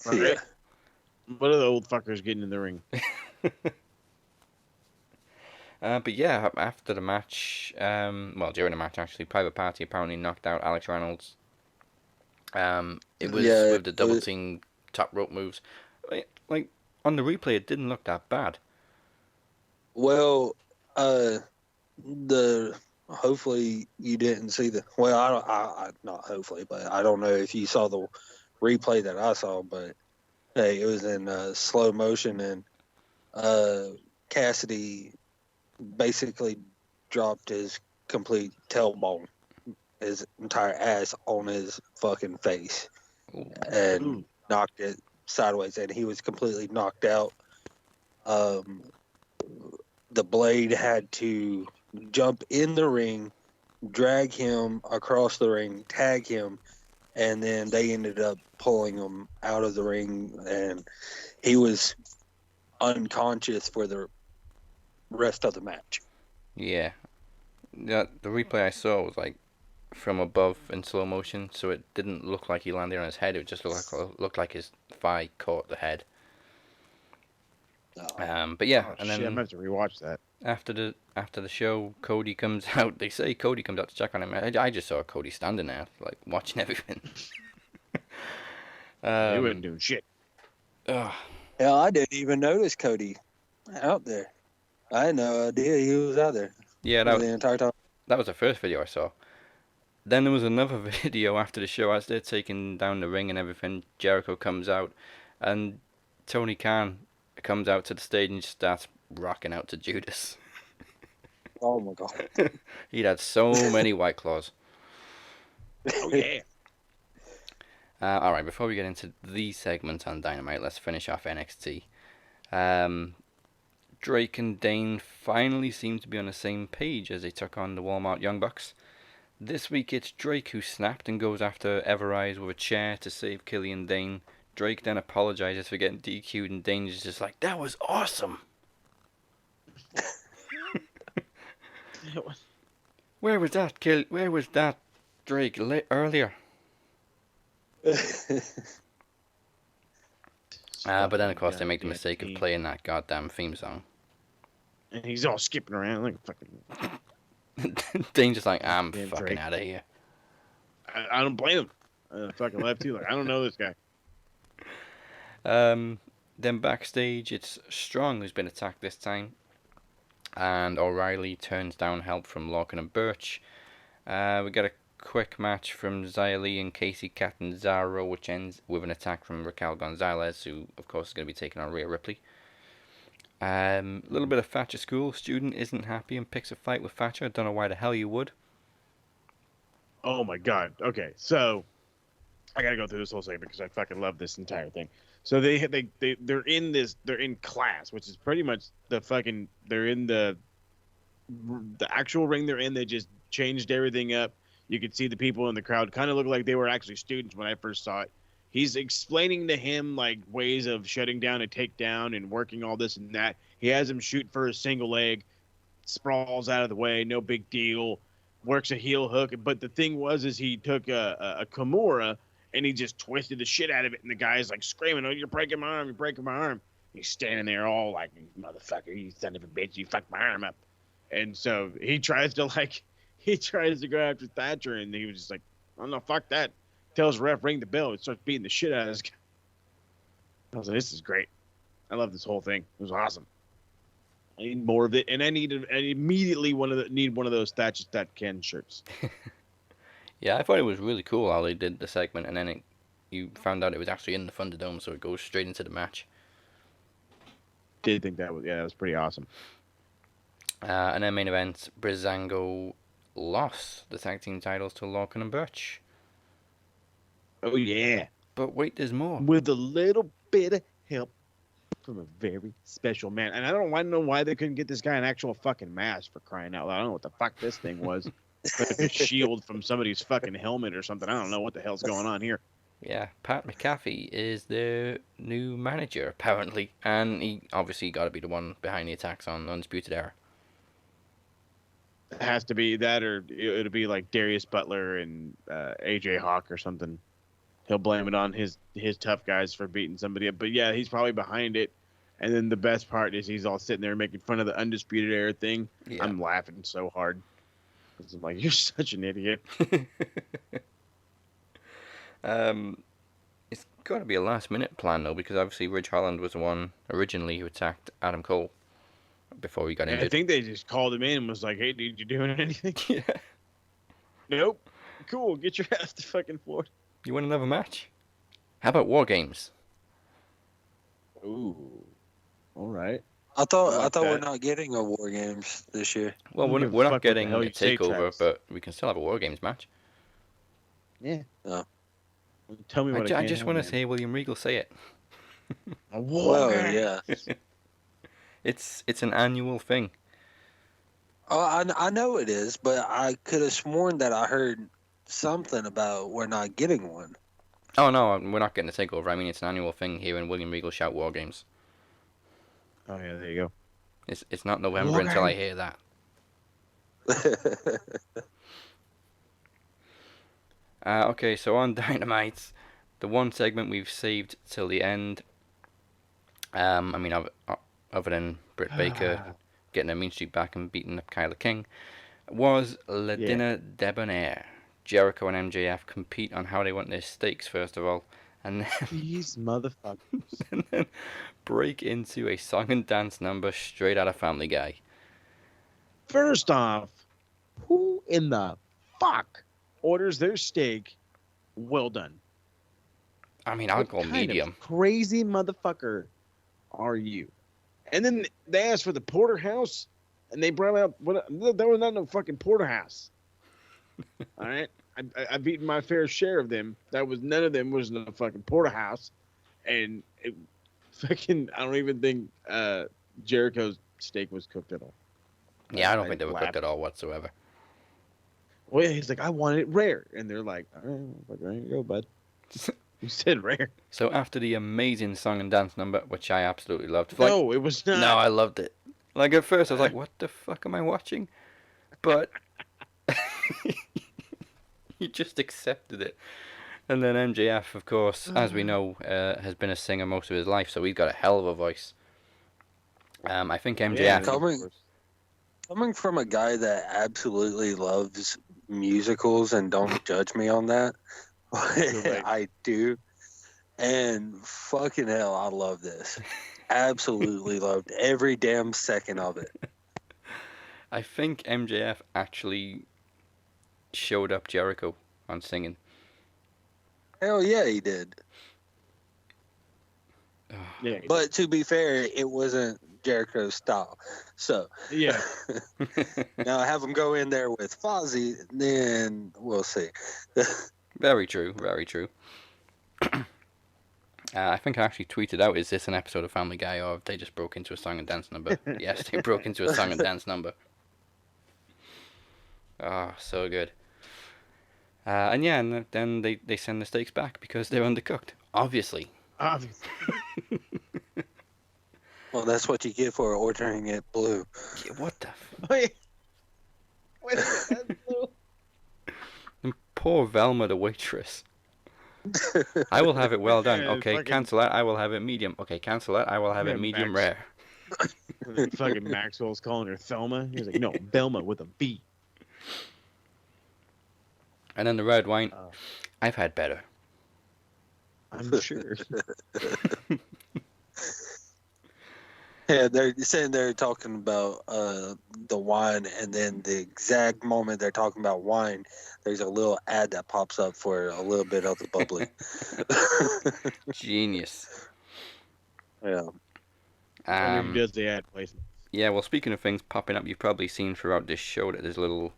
Right. Yeah. What are the old fuckers getting in the ring? But yeah, after the match, during the match actually, Private Party apparently knocked out Alex Reynolds. It was with the double team top rope moves. Like on the replay, it didn't look that bad. Well, hopefully you didn't see not hopefully, but I don't know if you saw the replay that I saw, but hey, it was in slow motion and Cassidy basically dropped his complete tailbone, his entire ass on his fucking face and knocked it sideways, and he was completely knocked out. The Blade had to jump in the ring, drag him across the ring, tag him, and then they ended up pulling him out of the ring, and he was unconscious for the rest of the match. Yeah. The replay I saw was like from above in slow motion, so it didn't look like he landed on his head. It just looked like his thigh caught the head. But yeah, and then I'm going to rewatch that. After the show, Cody comes out. They say Cody comes out to check on him. I just saw Cody standing there, like watching everything. He wasn't doing shit. Hell, I didn't even notice Cody out there. I had no idea he was out there. Yeah, the entire time. That was the first video I saw. Then there was another video after the show as they're taking down the ring and everything. Jericho comes out, and Tony Khan comes out to the stage and starts rocking out to Judas. Oh my god. He'd had so many White Claws. Oh yeah. Alright, before we get into the segment on Dynamite, let's finish off NXT. Drake and Dane finally seem to be on the same page as they took on the Walmart Young Bucks. This week it's Drake who snapped and goes after Everrise with a chair to save Killian Dane. Drake then apologizes for getting DQ'd and Dane is just like, that was awesome! Where was that, Drake, earlier? But then of course they make the mistake of playing that goddamn theme song. And he's all skipping around like fucking... Dane's just like, I'm Damn fucking Drake. out of here. I don't blame him. Fucking left too. Like, I don't know this guy. Then backstage, it's Strong who's been attacked this time. And O'Reilly turns down help from Lorcan and Birch. We get a quick match from Xia Li and Casey Catanzaro, which ends with an attack from Raquel Gonzalez, who of course is going to be taking on Rhea Ripley. A little bit of Thatcher School. Student isn't happy and picks a fight with Thatcher. I don't know why the hell you would. Oh my god. Okay, so I gotta go through this whole segment because I fucking love this entire thing. So they're in class, which is pretty much they're in the actual ring they're in. They just changed everything up. You could see the people in the crowd kind of look like they were actually students when I first saw it. He's explaining to him like ways of shutting down a takedown and working all this and that. He has him shoot for a single leg, sprawls out of the way, no big deal, works a heel hook. But the thing is he took a Kimura and he just twisted the shit out of it. And the guy's like screaming, "Oh, you're breaking my arm! You're breaking my arm!" He's standing there all like, "Motherfucker, you son of a bitch! You fucked my arm up!" And so he tries to go after Thatcher, and he was just like, "Oh no, fuck that!" Tells the ref, ring the bell, and starts beating the shit out of this guy. I was like, this is great. I love this whole thing. It was awesome. I need more of it, and I immediately need one of those Thatcher That Ken shirts. Yeah, I thought it was really cool how they did the segment, and then you found out it was actually in the Thunderdome, so it goes straight into the match. Did think that was pretty awesome. And then main event, Breezango lost the tag team titles to Lorcan and Birch. Oh yeah. But wait, there's more. With a little bit of help from a very special man. And I don't know why they couldn't get this guy an actual fucking mask, for crying out loud. I don't know what the fuck this thing was. Like a shield from somebody's fucking helmet or something. I don't know what the hell's going on here. Yeah, Pat McAfee is their new manager, apparently. And he obviously got to be the one behind the attacks on Undisputed Era. It has to be that, or it'll be like Darius Butler and AJ Hawk or something. He'll blame it on his tough guys for beating somebody up. But yeah, he's probably behind it. And then the best part is he's all sitting there making fun of the Undisputed Era thing. Yeah. I'm laughing so hard. Because I'm like, you're such an idiot. It's got to be a last-minute plan, though, because obviously Ridge Holland was the one originally who attacked Adam Cole before he got injured. I think they just called him in and was like, hey, dude, you doing anything? Yeah. Nope. Cool. Get your ass to fucking Florida. You want another match? How about War Games? Ooh. All right. I thought we're not getting a War Games this year. Well, we're not getting a takeover, but we can still have a War Games match. Yeah. No. Tell me what I just want to say William Regal say it. A War Games. Yeah. It's an annual thing. Oh, I know it is, but I could have sworn that I heard something about we're not getting one. Oh no, we're not getting a takeover. I mean, it's an annual thing here in William Regal Shout War Games. Oh yeah, there you go. It's not November until I hear that. Okay, so on Dynamite, the one segment we've saved till the end. I mean, other than Britt Baker getting her mean streak back and beating up Kyla King, was Le Dinner Debonair. Jericho and MJF compete on how they want their stakes, first of all. and then, These motherfuckers. and then break into a song and dance number straight out of Family Guy. First off, who in the fuck orders their steak well done? I mean, I'll What go kind medium. of crazy motherfucker are you? And then they asked for the porterhouse, and they brought out there was not no fucking porterhouse. All right, I've eaten my fair share of them. None of them was in a fucking porterhouse, and fucking I don't even think Jericho's steak was cooked at all. Yeah, I don't think they were cooked at all whatsoever. Well, he's like, I want it rare, and they're like, all right, there you go, bud. You said rare. So after the amazing song and dance number, which I absolutely loved. No, it was not. No, I loved it. Like at first I was like, what the fuck am I watching? But you just accepted it. And then MJF, of course, as we know, has been a singer most of his life, so he's got a hell of a voice. I think MJF... Coming from a guy that absolutely loves musicals, and don't judge me on that, I do. And fucking hell, I love this. Absolutely loved every damn second of it. I think MJF actually showed up Jericho on singing. Hell yeah, he did. Yeah, but to be fair, it wasn't Jericho's style. So yeah. Now have him go in there with Fozzy, then we'll see. Very true, very true. I think I actually tweeted out, is this an episode of Family Guy, or have they just broke into a song and dance number? Yes, they broke into a song and dance number. Oh, so good. And yeah, and then they send the steaks back because they're undercooked. Obviously. Well, that's what you get for ordering it blue. Yeah, what the Wait, that's blue. And poor Velma, the waitress. I will have it well done. Okay, fucking... cancel that. I will have it medium. Okay, cancel that. I will have it medium rare. Fucking Maxwell's calling her Thelma. He's like, no, Velma with a B. And then the red wine. I've had better. I'm sure. Yeah, they're saying they're talking about the wine, and then the exact moment they're talking about wine, there's a little ad that pops up for a little bit of the bubbly. Genius. Yeah. Who does the ad placement? Yeah, well, speaking of things popping up, you've probably seen throughout this show that there's a little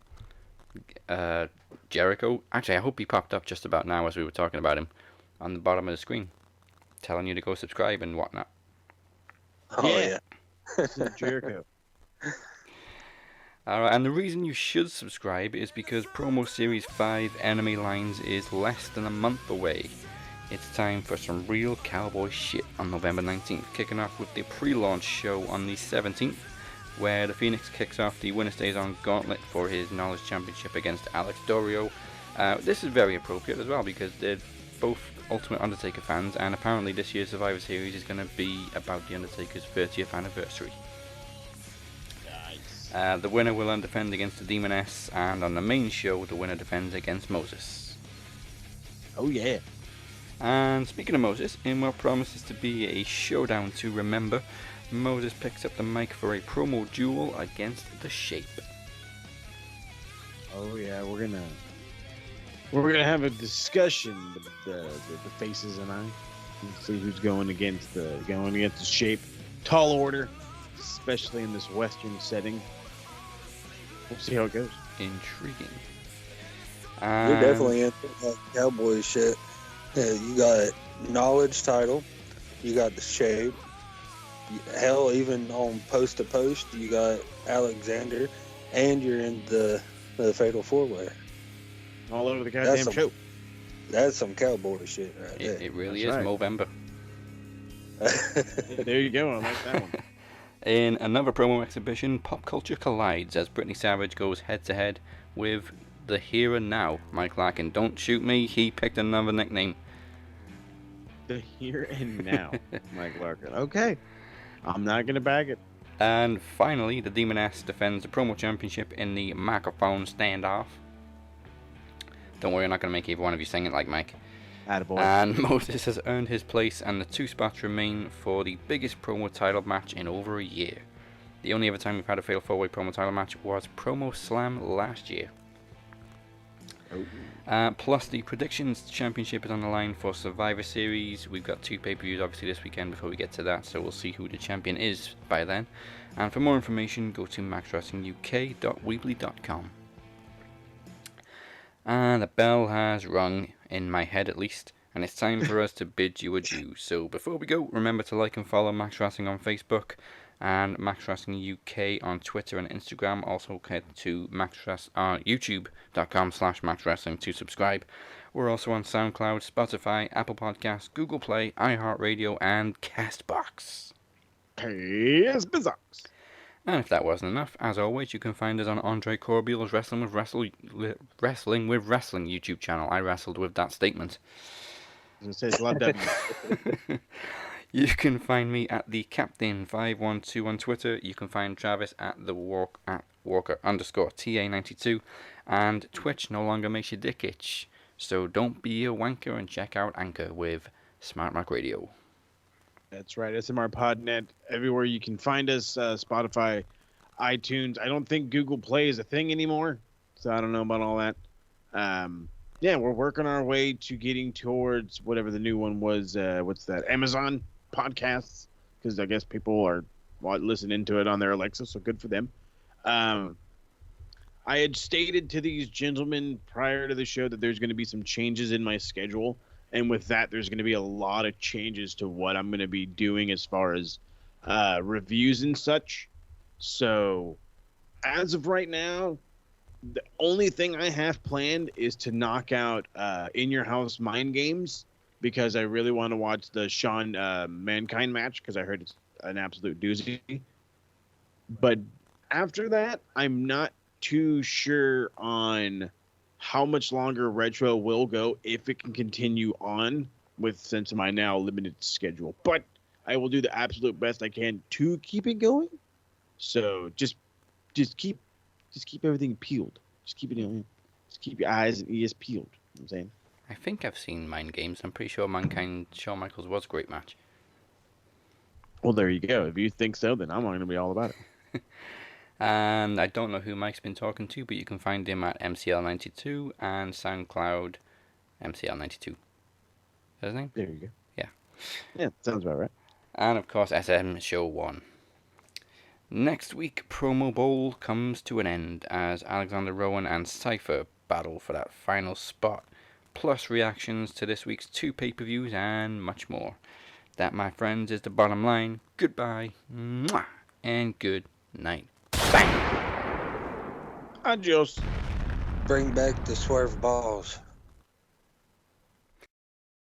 Jericho. Actually, I hope he popped up just about now as we were talking about him on the bottom of the screen, telling you to go subscribe and whatnot. Oh, yeah. Jericho. Alright, and the reason you should subscribe is because Promo Series 5 Enemy Lines is less than a month away. It's time for some real cowboy shit on November 19th, kicking off with the pre-launch show on the 17th, where the Phoenix kicks off the Winner Stays On Gauntlet for his Knowledge Championship against Alex Dorio. This is very appropriate as well because they're both Ultimate Undertaker fans, and apparently this year's Survivor Series is going to be about The Undertaker's 30th anniversary. Nice. The winner will then defend against the Demoness, and on the main show, the winner defends against Moses. Oh yeah. And speaking of Moses, in what promises to be a showdown to remember, Moses picks up the mic for a promo duel against The Shape. Oh yeah, we're gonna have a discussion, the faces and I, and see who's going against the Shape. Tall order, especially in this Western setting. We'll see how it goes. Intriguing. You're definitely into that cowboy shit. Yeah, you got Knowledge title, you got The Shape. Hell, even on post to post, you got Alexander, and you're in the Fatal 4-Way. All over the goddamn show. That's some cowboy shit right there. It really That's is right. Movember. There you go. I like that one. In another promo exhibition, Pop Culture collides as Brittany Savage goes head-to-head with the Here and Now, Mike Larkin. Don't shoot me, he picked another nickname. The Here and Now, Mike Larkin. Okay. I'm not going to bag it. And finally, the Demoness defends the promo championship in the microphone standoff. Don't worry, I'm not going to make either one of you sing it like Mike. Attaboy. And Moses has earned his place, and the 2 spots remain for the biggest promo title match in over a year. The only other time we've had a fatal 4-way promo title match was Promo Slam last year. Plus, the Predictions Championship is on the line for Survivor Series. We've got 2 pay-per-views obviously this weekend before we get to that, so we'll see who the champion is by then. And for more information, go to maxwrestlinguk.weebly.com. And the bell has rung, in my head at least, and it's time for us to bid you adieu. So before we go, remember to like and follow Max Wrestling on Facebook and Max Wrestling UK on Twitter and Instagram. Also head to youtube.com/Max Wrestling to subscribe. We're also on SoundCloud, Spotify, Apple Podcasts, Google Play, iHeartRadio, and CastBox. Yes, Bizarres. And if that wasn't enough, as always, you can find us on Andre Corbeil's Wrestling with Wrestling YouTube channel. I wrestled with that statement. It says a lot of You can find me at the Captain512 on Twitter. You can find Travis at Walker_TA92, and Twitch no longer makes your dick itch. So don't be a wanker and check out Anchor with Smart Mark Radio. That's right, SMR Podnet. Everywhere you can find us, Spotify, iTunes. I don't think Google Play is a thing anymore, so I don't know about all that. Yeah, we're working our way to getting towards whatever the new one was. What's that? Amazon Podcasts, because I guess people are listening to it on their Alexa, so good for them. I had stated to these gentlemen prior to the show that there's going to be some changes in my schedule. And with that, there's going to be a lot of changes to what I'm going to be doing as far as reviews and such. So as of right now, the only thing I have planned is to knock out In Your House Mind Games, because I really want to watch the Shawn Mankind match, because I heard it's an absolute doozy. But after that, I'm not too sure on how much longer Retro will go, if it can continue on with since my now limited schedule. But I will do the absolute best I can to keep it going. So just keep everything peeled. Just keep keep your eyes and ears peeled. You know what I'm saying? I think I've seen Mind Games. I'm pretty sure Mankind Shawn Michaels was a great match. Well, there you go. If you think so, then I'm going to be all about it. And I don't know who Mike's been talking to, but you can find him at MCL92 and SoundCloud MCL92. Is that his name? There you go. Yeah. Yeah, sounds about right. And of course, SM Show 1. Next week, Promo Bowl comes to an end as Alexander Rowan and Cypher battle for that final spot, plus reactions to this week's 2 pay-per-views and much more. That, my friends, is the bottom line. Goodbye, mwah, and good night. Bang! Adios. Bring back the swerve balls.